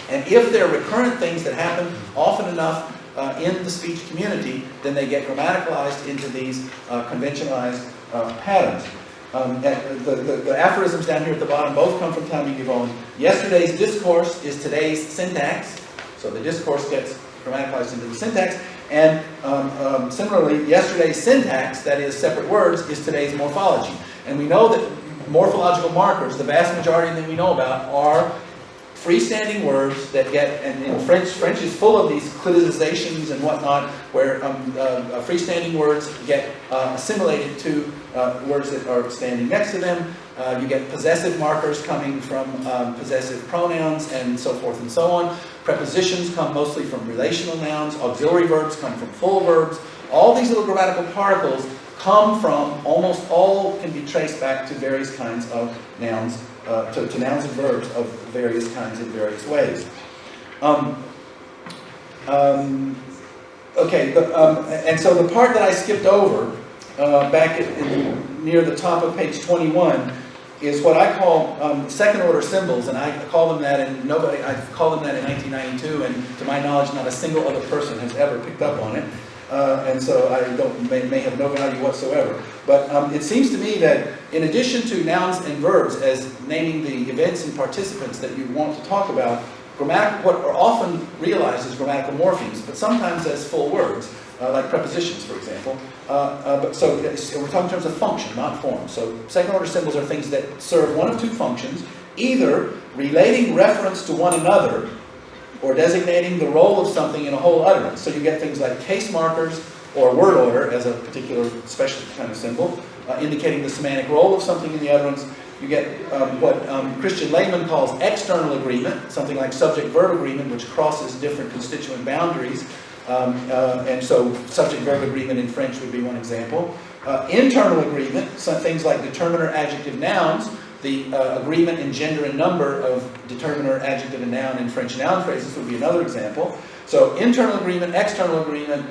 And if they're recurrent things that happen often enough in the speech community, then they get grammaticalized into these conventionalized patterns. The aphorisms down here at the bottom both come from Tomasello. Yesterday's discourse is today's syntax. So the discourse gets grammaticalized into the syntax. And similarly, yesterday's syntax, that is separate words, is today's morphology. And we know that morphological markers, the vast majority that we know about, are freestanding words that get, and in French is full of these clitizations and whatnot, where freestanding words get assimilated to words that are standing next to them. You get possessive markers coming from possessive pronouns and so forth and so on. Prepositions come mostly from relational nouns. Auxiliary verbs come from full verbs. All these little grammatical particles come from, almost all can be traced back to various kinds of nouns, to nouns and verbs of various kinds in various ways. And so the part that I skipped over back near the top of page 21 is what I call second-order symbols, and I call them that, and I've called them that in 1992, and to my knowledge, not a single other person has ever picked up on it. And so I may have no value whatsoever. But it seems to me that in addition to nouns and verbs as naming the events and participants that you want to talk about, what are often realized as grammatical morphemes, but sometimes as full words, like prepositions, for example. So we're talking in terms of function, not form. So second-order symbols are things that serve one of two functions, either relating reference to one another, or designating the role of something in a whole utterance. So you get things like case markers or word order as a particular special kind of symbol, indicating the semantic role of something in the utterance. You get what Christian Layman calls external agreement, something like subject-verb agreement, which crosses different constituent boundaries. And so subject-verb agreement in French would be one example. Internal agreement, some things like determiner, adjective, nouns, the agreement in gender and number of determiner, adjective, and noun in French noun phrases would be another example. So internal agreement, external agreement,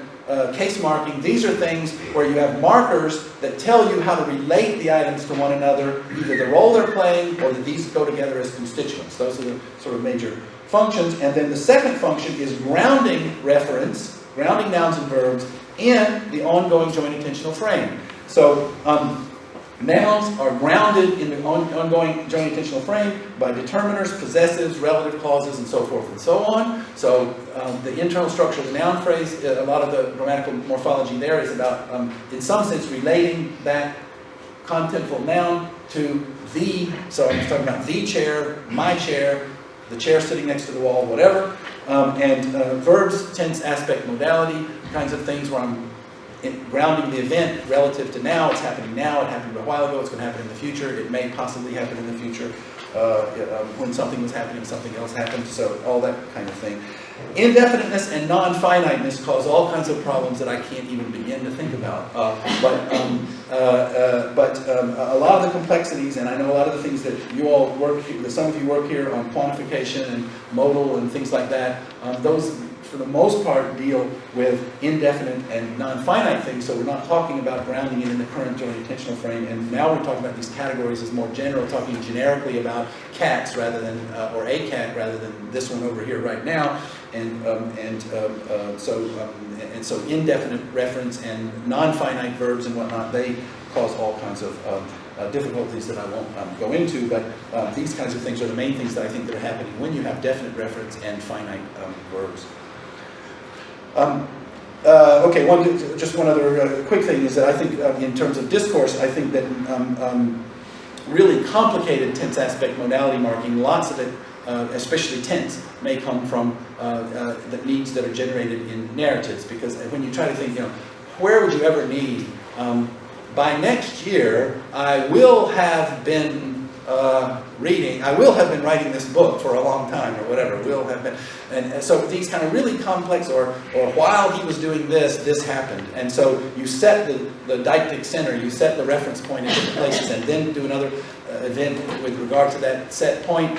case marking, these are things where you have markers that tell you how to relate the items to one another, either the role they're playing or that these go together as constituents. Those are the sort of major functions. And then the second function is grounding reference, grounding nouns and verbs in the ongoing joint intentional frame. So nouns are grounded in the ongoing joint intentional frame by determiners, possessives, relative clauses, and so forth and so on. So the internal structure of the noun phrase, a lot of the grammatical morphology there is about, in some sense, relating that contentful noun to the, so I'm talking about the chair, my chair, the chair sitting next to the wall, whatever. And verbs, tense, aspect, modality, kinds of things where I'm grounding the event relative to now. It's happening now, it happened a while ago, it's going to happen in the future, it may possibly happen in the future. When something was happening, something else happened, so all that kind of thing. Indefiniteness and non-finiteness cause all kinds of problems that I can't even begin to think about. But a lot of the complexities, and I know a lot of the things that you all work, that some of you work here on quantification and modal and things like that, those for the most part deal with indefinite and non-finite things, so we're not talking about grounding it in the current joint intentional frame, and now we're talking about these categories as more general, talking generically about cats rather than, or a cat rather than this one over here right now, so indefinite reference and non-finite verbs and whatnot, they cause all kinds of difficulties that I won't go into, but these kinds of things are the main things that I think that are happening when you have definite reference and finite verbs. Okay, just one other quick thing is that I think in terms of discourse, I think that really complicated tense aspect modality marking, lots of it, especially tense, may come from the needs that are generated in narratives, because when you try to think, where would you ever need, by next year, I will have been I will have been writing this book for a long time, or whatever, will have been, and so these kind of really complex, or while he was doing this, this happened, and so you set the deictic center, you set the reference point in different places, and then do another event with regard to that set point.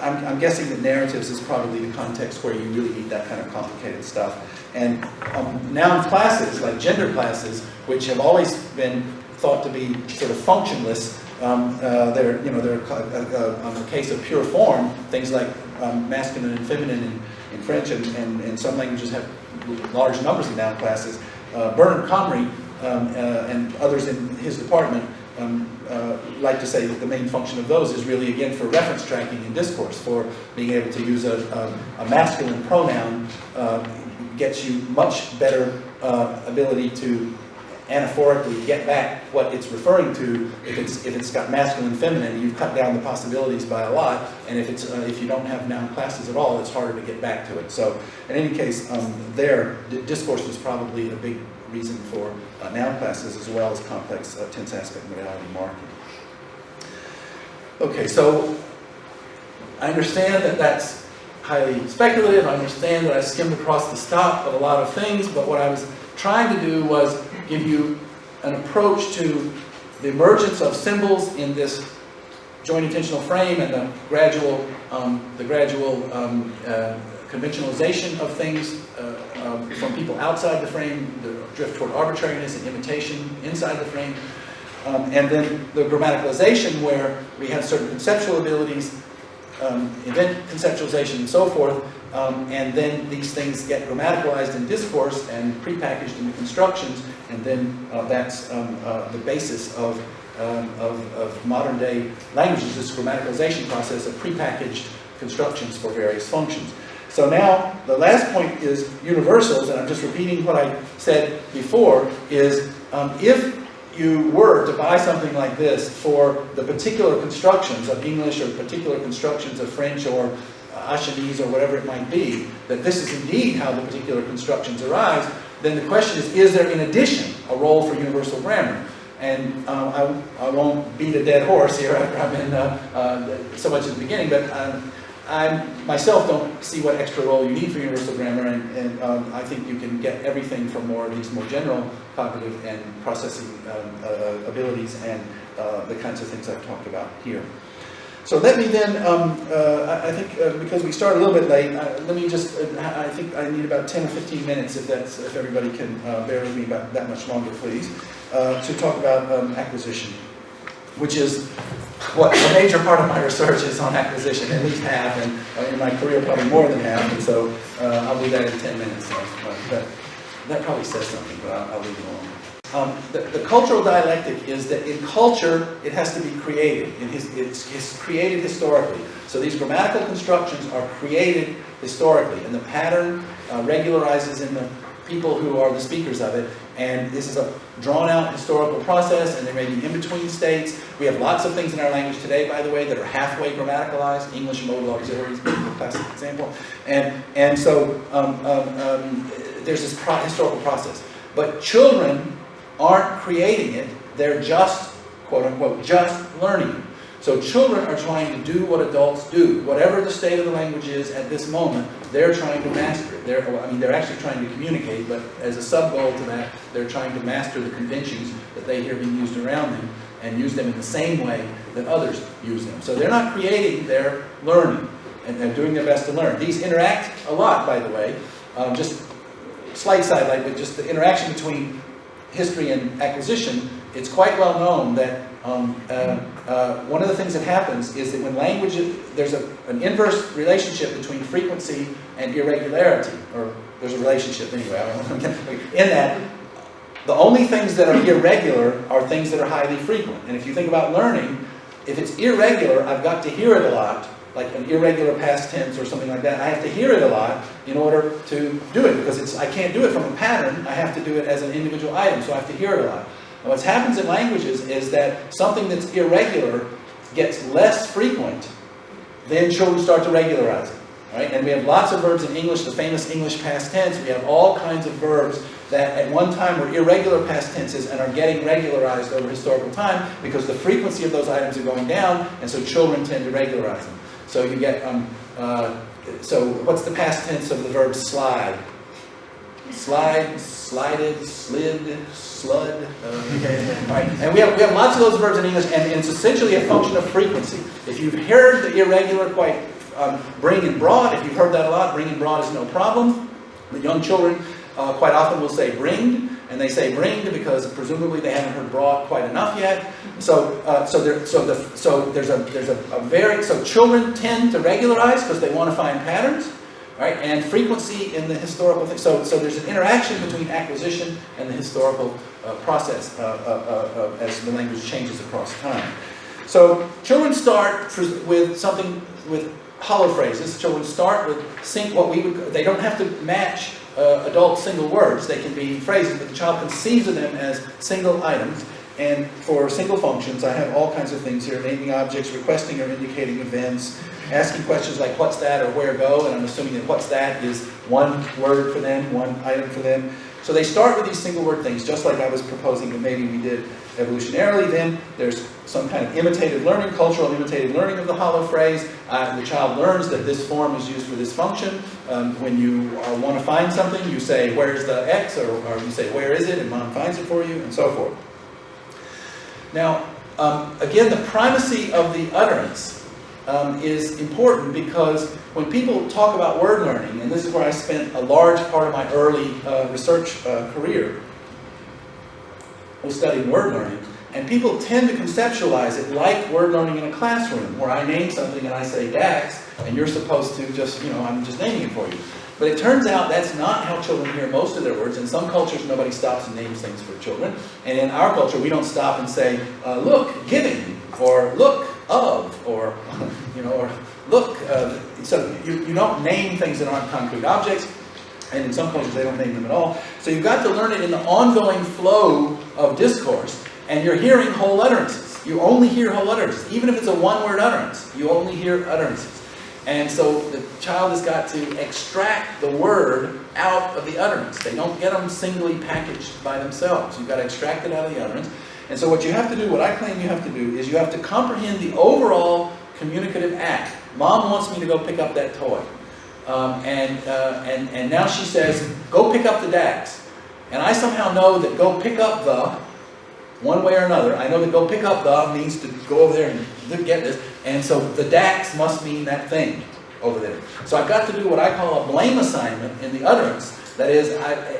I'm guessing that narratives is probably the context where you really need that kind of complicated stuff. And noun classes, like gender classes, which have always been thought to be sort of functionless, they're a case of pure form, things like masculine and feminine in French, and some languages have large numbers of noun classes. Bernard Comrie and others in his department like to say that the main function of those is really, again, for reference tracking in discourse, for being able to use a masculine pronoun gets you much better ability to anaphorically get back what it's referring to. If it's got masculine, feminine, you've cut down the possibilities by a lot. And if you don't have noun classes at all, it's harder to get back to it. So in any case, discourse was probably a big reason for noun classes as well as complex tense aspect modality marking. Okay, so I understand that that's highly speculative. I understand that I skimmed across the top of a lot of things, but what I was trying to do was give you an approach to the emergence of symbols in this joint intentional frame and the gradual conventionalization of things from people outside the frame, the drift toward arbitrariness and imitation inside the frame, and then the grammaticalization where we have certain conceptual abilities, event conceptualization and so forth, and then these things get grammaticalized in discourse and prepackaged into constructions, and then that's the basis of modern day languages, this grammaticalization process of prepackaged constructions for various functions. So now the last point is universals, and I'm just repeating what I said before, is if you were to buy something like this for the particular constructions of English or particular constructions of French or Ashanese or whatever it might be, that this is indeed how the particular constructions arise, then the question is there in addition a role for universal grammar? And I won't beat a dead horse here after I've been so much at the beginning, but I myself don't see what extra role you need for universal grammar, and I think you can get everything from these more general cognitive and processing abilities and the kinds of things I've talked about here. So let me then, I think because we started a little bit late, let me just, I think I need about 10 or 15 minutes if everybody can bear with me about that much longer, please, to talk about acquisition, which is what a major part of my research is on acquisition, at least half, and in my career probably more than half, and so I'll do that in 10 minutes. But that probably says something, but I'll leave it alone. The cultural dialectic is that in culture, it has to be created. It's created historically. So these grammatical constructions are created historically, and the pattern regularizes in the people who are the speakers of it, and this is a drawn-out historical process, and there may be in-between states. We have lots of things in our language today, by the way, that are halfway grammaticalized. English and modal auxiliaries being the classic example. And so there's this historical process. But children aren't creating it. They're just, quote-unquote, just learning it. So children are trying to do what adults do. Whatever the state of the language is at this moment, they're trying to master it. They're actually trying to communicate, but as a sub-goal to that, they're trying to master the conventions that they hear being used around them and use them in the same way that others use them. So they're not creating, they're learning, and they're doing their best to learn. These interact a lot, by the way. Just slight sidelight, but just the interaction between history and acquisition, it's quite well known that one of the things that happens is that when language, there's an inverse relationship between frequency and irregularity, or there's a relationship anyway, in that the only things that are irregular are things that are highly frequent. And if you think about learning, if it's irregular, I've got to hear it a lot, like an irregular past tense or something like that. I have to hear it a lot in order to do it, because I can't do it from a pattern. I have to do it as an individual item, so I have to hear it a lot. And what happens in languages is that something that's irregular gets less frequent, then children start to regularize it. Right? And we have lots of verbs in English, the famous English past tense. We have all kinds of verbs that at one time were irregular past tenses and are getting regularized over historical time because the frequency of those items are going down, and so children tend to regularize them. So you get, so what's the past tense of the verb slide? Slide, slided, slid, slud. Right. And we have lots of those verbs in English, and it's essentially a function of frequency. If you've heard the irregular quite bring and brought, if you've heard that a lot, bring and brought is no problem. The young children quite often will say bringed, and they say bringed because presumably they haven't heard brought quite enough yet. So children tend to regularize because they want to find patterns. Right? And frequency in the historical thing. So there's an interaction between acquisition and the historical process as the language changes across time. So children start with hollow phrases. Children start with they don't have to match adult single words. They can be phrases, but the child conceives of them as single items. And for single functions, I have all kinds of things here: naming objects, requesting or indicating events, asking questions like what's that or where go, and I'm assuming that what's that is one word for them, one item for them. So they start with these single word things, just like I was proposing that maybe we did evolutionarily. Then there's some kind of imitative learning, cultural imitative learning of the hollow phrase. The child learns that this form is used for this function. When you want to find something, you say, where's the X? Or you say, where is it? And mom finds it for you, and so forth. Now, again, the primacy of the utterance is important, because when people talk about word learning, and this is where I spent a large part of my early research career, was studying word learning, and people tend to conceptualize it like word learning in a classroom, where I name something and I say Dax, and you're supposed to just, I'm just naming it for you. But it turns out that's not how children hear most of their words. In some cultures, nobody stops and names things for children. And in our culture, we don't stop and say, look, giving, or look, of, or, or look. So you don't name things that aren't concrete objects. And in some cultures, they don't name them at all. So you've got to learn it in the ongoing flow of discourse. And you're hearing whole utterances. You only hear whole utterances. Even if it's a one-word utterance, you only hear utterances. And so the child has got to extract the word out of the utterance. They don't get them singly packaged by themselves. You've got to extract it out of the utterance. And so what you have to do, what I claim you have to do, is you have to comprehend the overall communicative act. Mom wants me to go pick up that toy. And now she says, go pick up the Dax. And I somehow know that go pick up the, one way or another, I know that go pick up the means to go over there and get this. And so the Dax must mean that thing over there. So I've got to do what I call a blame assignment in the utterance. That is,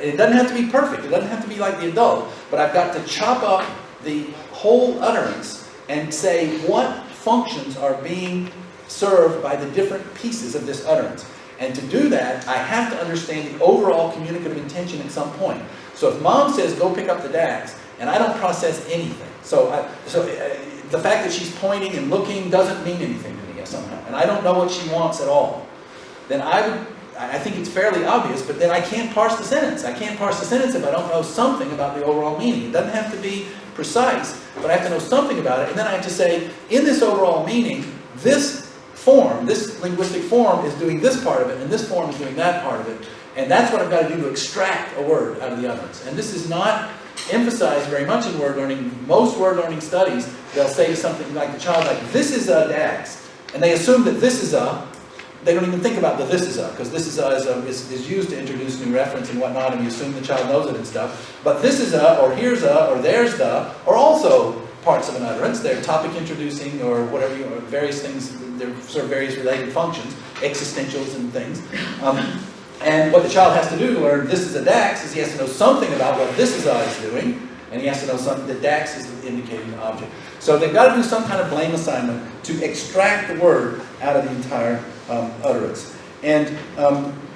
it doesn't have to be perfect. It doesn't have to be like the adult. But I've got to chop up the whole utterance and say what functions are being served by the different pieces of this utterance. And to do that, I have to understand the overall communicative intention at some point. So if mom says, go pick up the Dax, and I don't process anything. So the fact that she's pointing and looking doesn't mean anything to me somehow. And I don't know what she wants at all. Then I I think it's fairly obvious, but then I can't parse the sentence. I can't parse the sentence if I don't know something about the overall meaning. It doesn't have to be precise, but I have to know something about it, and then I have to say, in this overall meaning, this form, this linguistic form is doing this part of it, and this form is doing that part of it. And that's what I've got to do to extract a word out of the utterance. And this is not emphasized very much in word learning. Most word learning studies, they'll say something like the child, like, this is a dax. And they assume that this is a, they don't even think about the this is a, because this is a is used to introduce new reference and whatnot, and you assume the child knows it and stuff. But this is a, or here's a, or there's the, are also parts of an utterance. They're topic introducing, or whatever, you know, various things, they're sort of various related functions, existentials and things. And what the child has to do to learn this is a dax is he has to know something about what this is doing, and he has to know something that dax is indicating the object. So they've got to do some kind of blame assignment to extract the word out of the entire utterance. And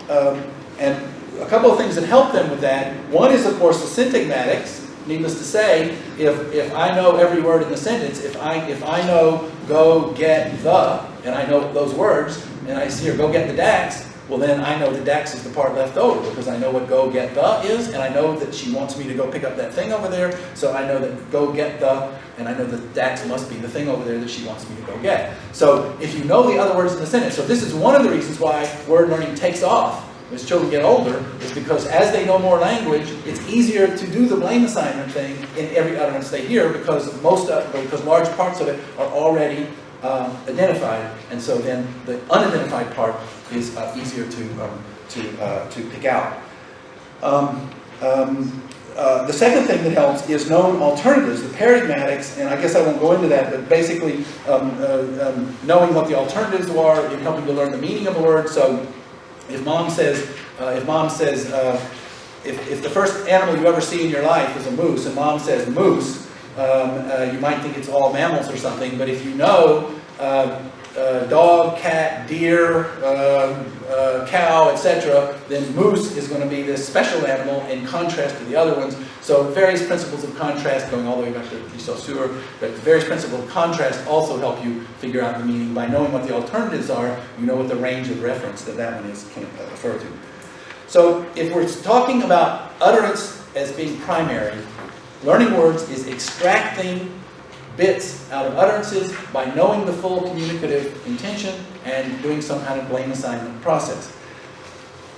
a couple of things that help them with that. One is, of course, the syntagmatics. Needless to say, if I know every word in the sentence, if I know go, get, the, and I know those words, and I see here go, get the dax, well then I know the dax is the part left over, because I know what go, get, the is, and I know that she wants me to go pick up that thing over there, so I know that go, get, the, and I know that dax must be the thing over there that she wants me to go get. So if you know the other words in the sentence, so this is one of the reasons why word learning takes off as children get older, is because as they know more language, it's easier to do the blame assignment thing in every utterance they hear, because because large parts of it are already identified, and so then the unidentified part is easier to pick out. The second thing that helps is known alternatives, the paradigmatics, and I guess I won't go into that, but basically knowing what the alternatives are in helping to learn the meaning of a word. So if mom says, if the first animal you ever see in your life is a moose, and mom says moose, you might think it's all mammals or something, but if you know dog, cat, deer, cow, etc., then moose is going to be this special animal in contrast to the other ones. So various principles of contrast, going all the way back to Saussure, but various principles of contrast also help you figure out the meaning. By knowing what the alternatives are, you know what the range of reference that that one is can refer to. So if we're talking about utterance as being primary, learning words is extracting bits out of utterances by knowing the full communicative intention and doing some kind of blame assignment process.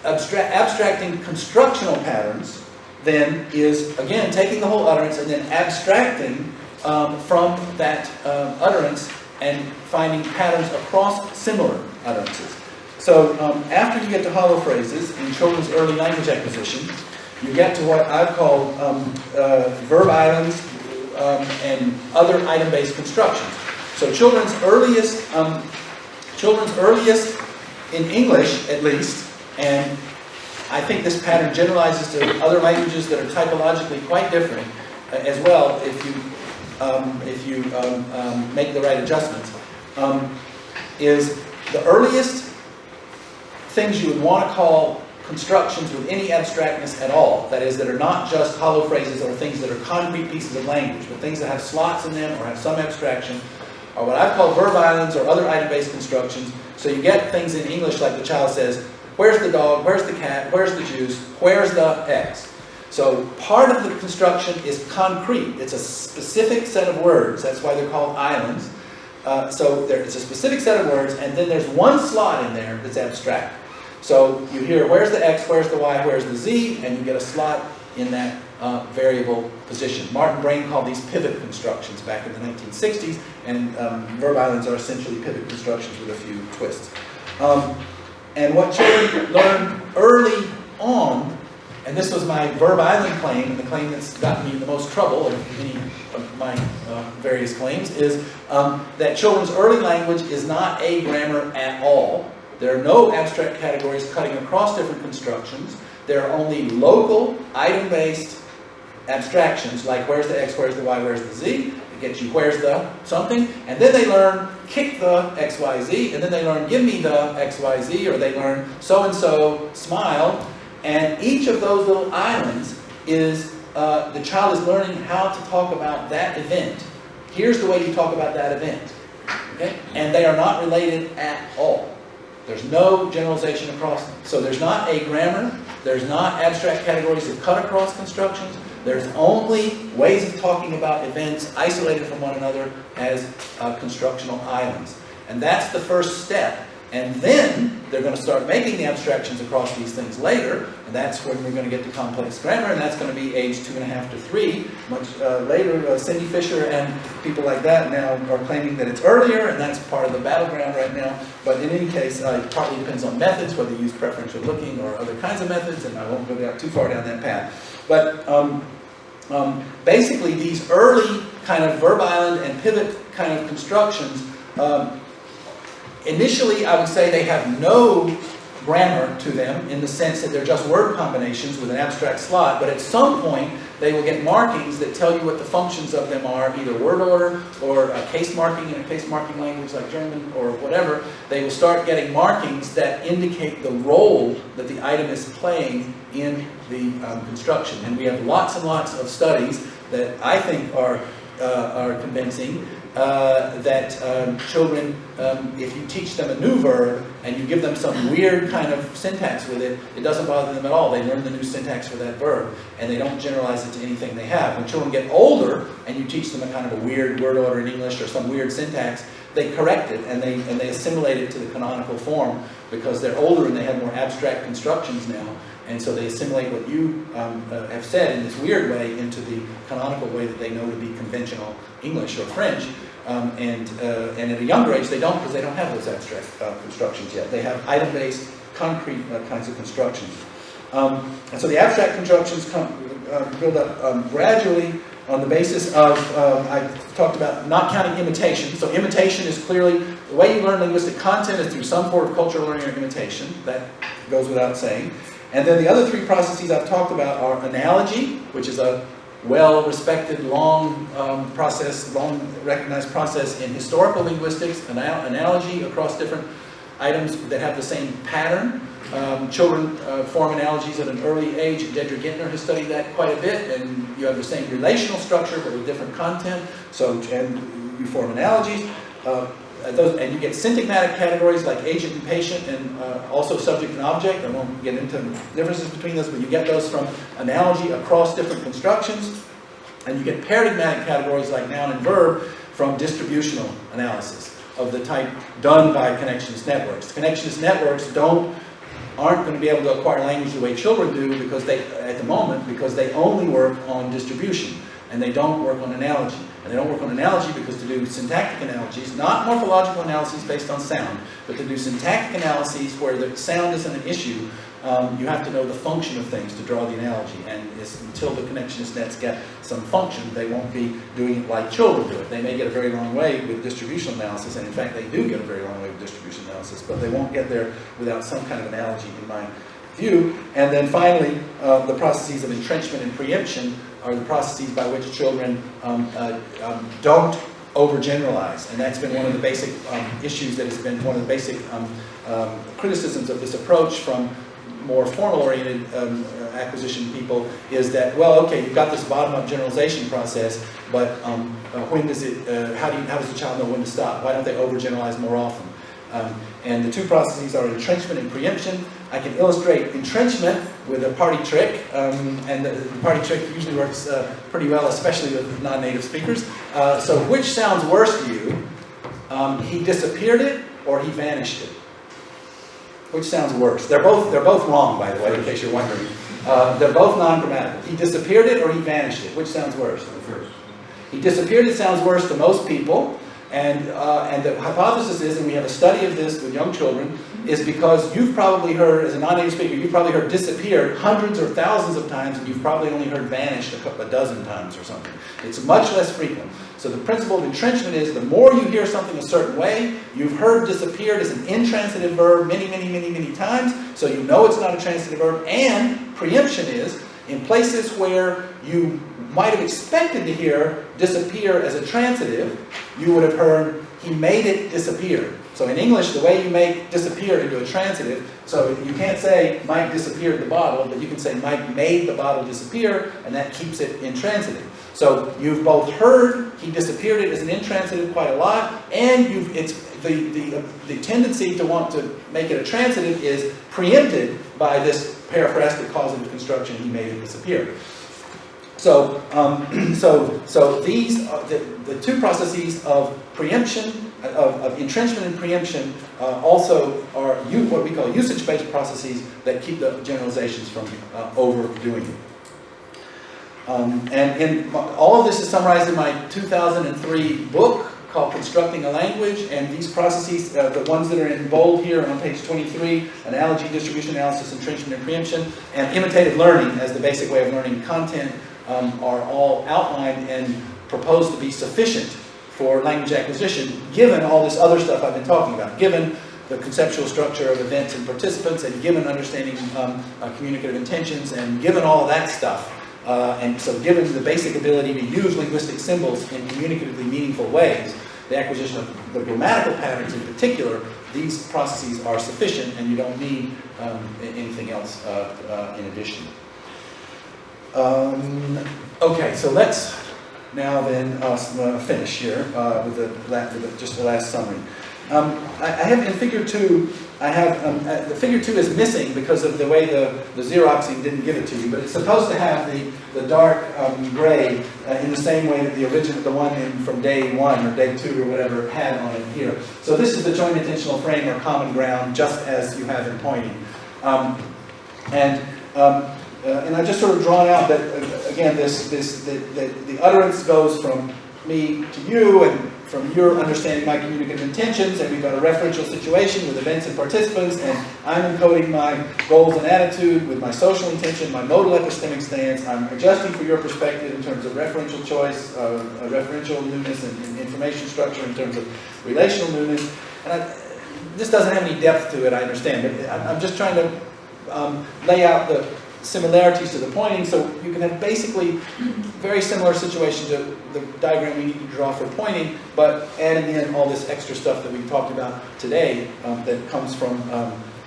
Abstracting constructional patterns then is, again, taking the whole utterance and then abstracting from that utterance and finding patterns across similar utterances. So after you get to hollow phrases in children's early language acquisition, you get to what I've called verb islands and other item-based constructions. So children's earliest in English, at least, and I think this pattern generalizes to other languages that are typologically quite different as well if you make the right adjustments, is the earliest things you would want to call constructions with any abstractness at all, that is, that are not just hollow phrases or things that are concrete pieces of language, but things that have slots in them or have some abstraction, are what I've called verb islands or other item-based constructions. So you get things in English like the child says, where's the dog, where's the cat, where's the juice, where's the X? So part of the construction is concrete. It's a specific set of words. That's why they're called islands. So it's a specific set of words, and then there's one slot in there that's abstract. So you hear, where's the X, where's the Y, where's the Z, and you get a slot in that variable position. Martin Brain called these pivot constructions back in the 1960s, and verb islands are essentially pivot constructions with a few twists. And what children learn early on, and this was my verb island claim, and the claim that's gotten me in the most trouble of any of my various claims, is that children's early language is not a grammar at all. There are no abstract categories cutting across different constructions. There are only local, item-based abstractions, like where's the X, where's the Y, where's the Z. It gets you where's the something, and then they learn kick the X, Y, Z, and then they learn give me the X, Y, Z, or they learn so-and-so, smile, and each of those little islands is, the child is learning how to talk about that event. Here's the way you talk about that event. Okay? And they are not related at all. There's no generalization across them. So there's not a grammar, there's not abstract categories that cut across constructions, there's only ways of talking about events isolated from one another as constructional islands. And that's the first step. And then they're going to start making the abstractions across these things later, and that's when we're going to get to complex grammar, and that's going to be age 2.5 to 3. Much later, Cindy Fisher and people like that now are claiming that it's earlier, and that's part of the battleground right now. But in any case, it partly depends on methods, whether you use preferential looking or other kinds of methods, and I won't go too far down that path. But basically, these early kind of verb island and pivot kind of constructions, initially, I would say they have no grammar to them in the sense that they're just word combinations with an abstract slot, but at some point they will get markings that tell you what the functions of them are, either word order or a case marking in a case marking language like German or whatever. They will start getting markings that indicate the role that the item is playing in the construction. And we have lots and lots of studies that I think are convincing that children, if you teach them a new verb and you give them some weird kind of syntax with it, it doesn't bother them at all. They learn the new syntax for that verb, and they don't generalize it to anything they have. When children get older and you teach them a kind of a weird word order in English or some weird syntax, they correct it and they assimilate it to the canonical form because they're older and they have more abstract constructions now. And so they assimilate what you have said in this weird way into the canonical way that they know to be conventional English or French. And at a younger age, they don't, because they don't have those abstract constructions yet. They have item-based, concrete kinds of constructions. And so the abstract constructions build up gradually on the basis of, I talked about not counting imitation. So imitation is clearly, the way you learn linguistic content is through some form of cultural learning or imitation. That goes without saying. And then the other three processes I've talked about are analogy, which is a well-respected, long process, long-recognized process in historical linguistics, analogy across different items that have the same pattern. Children form analogies at an early age. Dedrick Gintner has studied that quite a bit, and you have the same relational structure but with different content. So, and you form analogies. And you get syntagmatic categories like agent and patient, and also subject and object. I won't get into differences between those, but you get those from analogy across different constructions. And you get paradigmatic categories like noun and verb from distributional analysis of the type done by connectionist networks. Connectionist networks aren't going to be able to acquire language the way children do because at the moment, because they only work on distribution and they don't work on analogy. And they don't work on analogy because to do syntactic analogies, not morphological analyses based on sound, but to do syntactic analyses where the sound isn't an issue, you have to know the function of things to draw the analogy. And until the connectionist nets get some function, they won't be doing it like children do it. They may get a very long way with distributional analysis, and in fact they do get a very long way with distribution analysis, but they won't get there without some kind of analogy in my view. And then finally, the processes of entrenchment and preemption are the processes by which children don't overgeneralize. And that's been one of the basic issues that has been one of the basic criticisms of this approach from more formal-oriented acquisition people is that, well, okay, you've got this bottom-up generalization process, but when does it, how does the child know when to stop? Why don't they overgeneralize more often? And the two processes are entrenchment and preemption. I can illustrate entrenchment with a party trick, and the party trick usually works pretty well, especially with non-native speakers. So which sounds worse to you? He disappeared it or he vanished it? Which sounds worse? They're both wrong, by the way, in case you're wondering. They're both non-grammatical. He disappeared it or he vanished it? Which sounds worse? First. He disappeared it sounds worse to most people. And the hypothesis is, and we have a study of this with young children, is because you've probably heard, as a non-native speaker, you've probably heard disappeared hundreds or thousands of times, and you've probably only heard vanished a dozen times or something. It's much less frequent. So the principle of entrenchment is the more you hear something a certain way, you've heard disappeared as an intransitive verb many, many, many, many times, so you know it's not a transitive verb. And preemption is, in places where you might have expected to hear disappear as a transitive, you would have heard he made it disappear. So in English, the way you make disappear into a transitive, so you can't say Mike disappeared the bottle, but you can say Mike made the bottle disappear, and that keeps it intransitive. So you've both heard he disappeared it as an intransitive quite a lot, and it's the tendency to want to make it a transitive is preempted by this paraphrastic causative construction he made it disappear. So, so these are the two processes of preemption, of entrenchment and preemption, also are what we call usage-based processes that keep the generalizations from overdoing it. And all of this is summarized in my 2003 book called Constructing a Language, and these processes, the ones that are in bold here on page 23, analogy, distribution analysis, entrenchment and preemption, and imitative learning as the basic way of learning content, are all outlined and proposed to be sufficient for language acquisition, given all this other stuff I've been talking about, given the conceptual structure of events and participants, and given understanding communicative intentions, and given all of that stuff. And so given the basic ability to use linguistic symbols in communicatively meaningful ways, the acquisition of the grammatical patterns in particular, these processes are sufficient, and you don't need anything else in addition. Okay, so let's now then finish here with just the last summary. I have in figure 2, I have, the figure 2 is missing because of the way the Xeroxing didn't give it to you, but it's supposed to have the dark gray in the same way that the original, the one from day 1 or day 2 or whatever had on it here. So this is the joint intentional frame or common ground, just as you have in pointing. And I've just sort of drawn out that, again, the utterance goes from me to you, and from your understanding my communicative intentions, and we've got a referential situation with events and participants, and I'm encoding my goals and attitude with my social intention, my modal epistemic stance. I'm adjusting for your perspective in terms of referential choice, referential newness, and information structure in terms of relational newness. And this doesn't have any depth to it, I understand, but I'm just trying to lay out the similarities to the pointing, so you can have basically very similar situation to the diagram we need to draw for pointing, but adding in all this extra stuff that we've talked about today that comes from,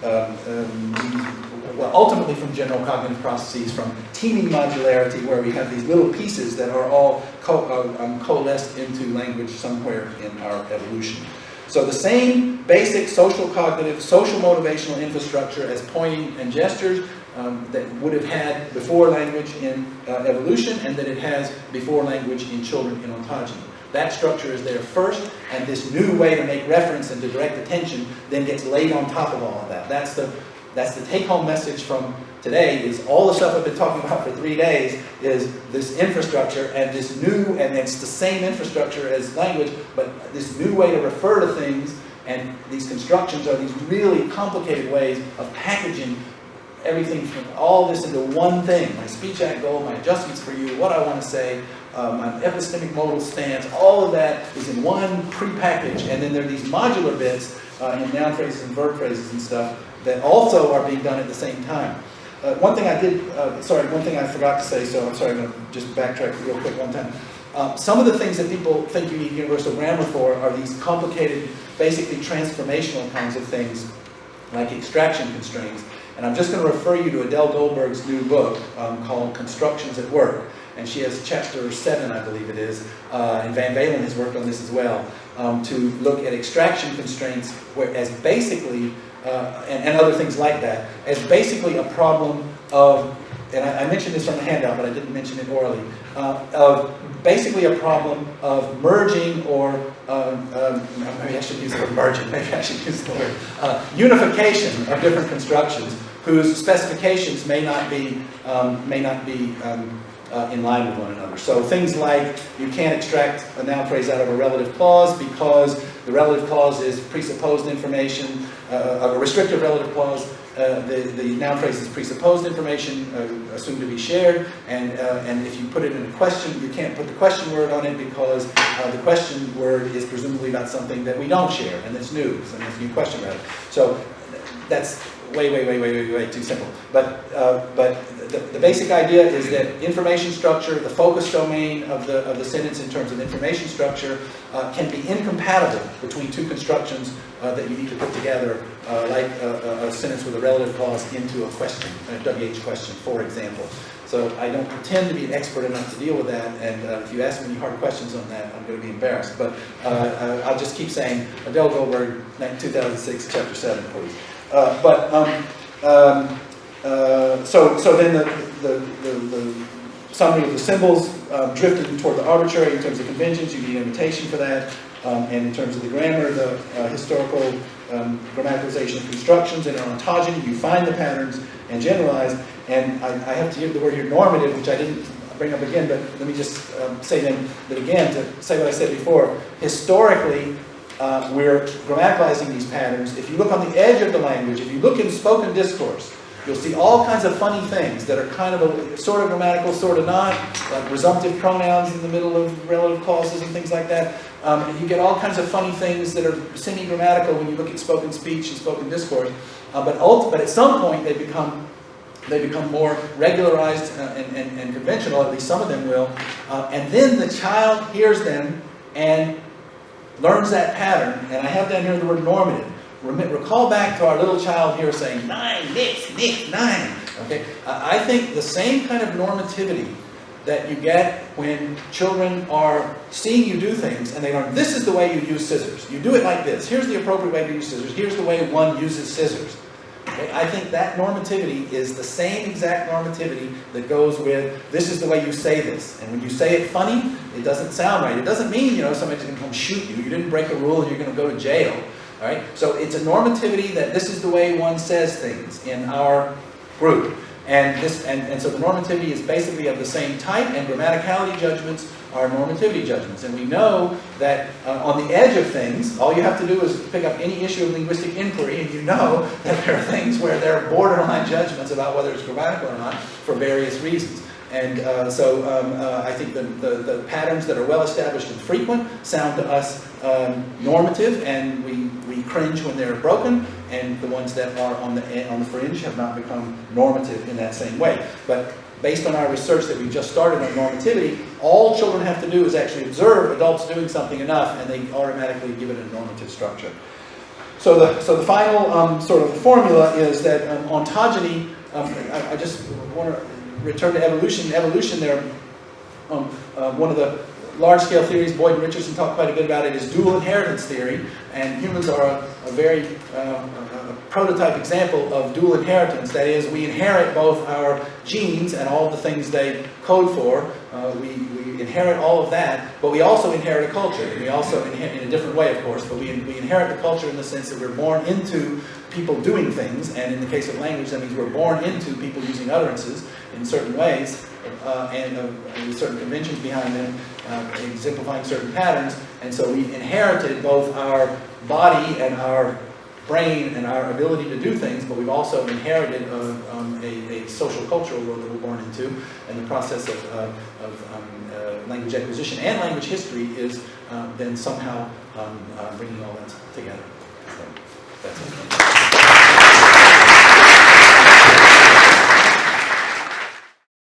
well, ultimately from general cognitive processes, from teaming modularity, where we have these little pieces that are all coalesced into language somewhere in our evolution. So the same basic social cognitive, social motivational infrastructure as pointing and gestures that would have had before language in evolution, and that it has before language in children in ontogeny. That structure is there first, and this new way to make reference and to direct attention then gets laid on top of all of that. That's the take-home message from today, is all the stuff I've been talking about for 3 days is this infrastructure, and this new, and it's the same infrastructure as language, but this new way to refer to things, and these constructions are these really complicated ways of packaging everything from all this into one thing. My speech act goal, my adjustments for you, what I want to say, my epistemic modal stance, all of that is in one pre-package, and then there are these modular bits in noun phrases and verb phrases and stuff that also are being done at the same time. One thing I did, one thing I forgot to say, so I'm sorry, I'm going to just backtrack real quick one time. Some of the things that people think you need universal grammar for are these complicated, basically transformational kinds of things, like extraction constraints. And I'm just going to refer you to Adele Goldberg's new book called Constructions at Work. And she has chapter 7, I believe it is, and Van Valen has worked on this as well, to look at extraction constraints as basically, and other things like that, as basically a problem of, and I mentioned this from the handout, but I didn't mention it orally, of basically a problem of merging, or maybe I should use the word merging, maybe I should use the word unification of different constructions whose specifications may not be in line with one another. So things like you can't extract a noun phrase out of a relative clause because the relative clause is presupposed information, a restrictive relative clause. The noun phrase is presupposed information assumed to be shared, and if you put it in a question, you can't put the question word on it because the question word is presumably about something that we don't share and that's new, so there's a new question about it. So that's way too simple. But the basic idea is that information structure, the focus domain of the sentence in terms of information structure, can be incompatible between two constructions that you need to put together, like a sentence with a relative clause into a question, a WH question, for example. So I don't pretend to be an expert enough to deal with that, and if you ask me any hard questions on that, I'm going to be embarrassed. But I'll just keep saying Adele Goldberg, 2006, Chapter 7, please. So then the summary of the symbols drifted toward the arbitrary in terms of conventions. You need imitation for that. And in terms of the grammar, the historical grammaticalization of constructions and ontogeny, you find the patterns and generalize. And I have to use the word here, normative, which I didn't bring up again, but let me just say then that again, to say what I said before. Historically, we're grammaticalizing these patterns. If you look on the edge of the language, if you look in spoken discourse, you'll see all kinds of funny things that are kind of sort of grammatical, sort of not, like presumptive pronouns in the middle of relative clauses and things like that. And you get all kinds of funny things that are semi-grammatical when you look at spoken speech and spoken discourse. But at some point they become more regularized and conventional, at least some of them will. And then the child hears them and learns that pattern. And I have down here the word normative. Recall back to our little child here saying, 9, Nick, 9. Okay? I think the same kind of normativity that you get when children are seeing you do things and they learn, this is the way you use scissors. You do it like this. Here's the appropriate way to use scissors. Here's the way one uses scissors. Okay? I think that normativity is the same exact normativity that goes with, this is the way you say this. And when you say it funny, it doesn't sound right. It doesn't mean, somebody's going to come shoot you. You didn't break a rule and you're going to go to jail. All right? So it's a normativity that this is the way one says things in our group. And so the normativity is basically of the same type, and grammaticality judgments are normativity judgments. And we know that on the edge of things, all you have to do is pick up any issue of linguistic inquiry, and you know that there are things where there are borderline judgments about whether it's grammatical or not for various reasons. And I think the patterns that are well established and frequent sound to us normative, and we cringe when they're broken, and the ones that are on the fringe have not become normative in that same way. But based on our research that we just started on normativity, all children have to do is actually observe adults doing something enough, and they automatically give it a normative structure. So the final sort of formula is that ontogeny. I just want to return to evolution. Evolution, there, one of the large-scale theories, Boyd and Richardson talk quite a bit about it, is dual inheritance theory, and humans are a very prototype example of dual inheritance. That is, we inherit both our genes and all the things they code for. We inherit all of that, but we also inherit a culture. And we also inherit, in a different way, of course, but we inherit the culture in the sense that we're born into people doing things, and in the case of language, that means we're born into people using utterances in certain ways, and with certain conventions behind them, exemplifying certain patterns. And so we've inherited both our body and our brain and our ability to do things, but we've also inherited a social cultural world that we're born into, and the process of language acquisition and language history is then somehow bringing all that together. So that's it.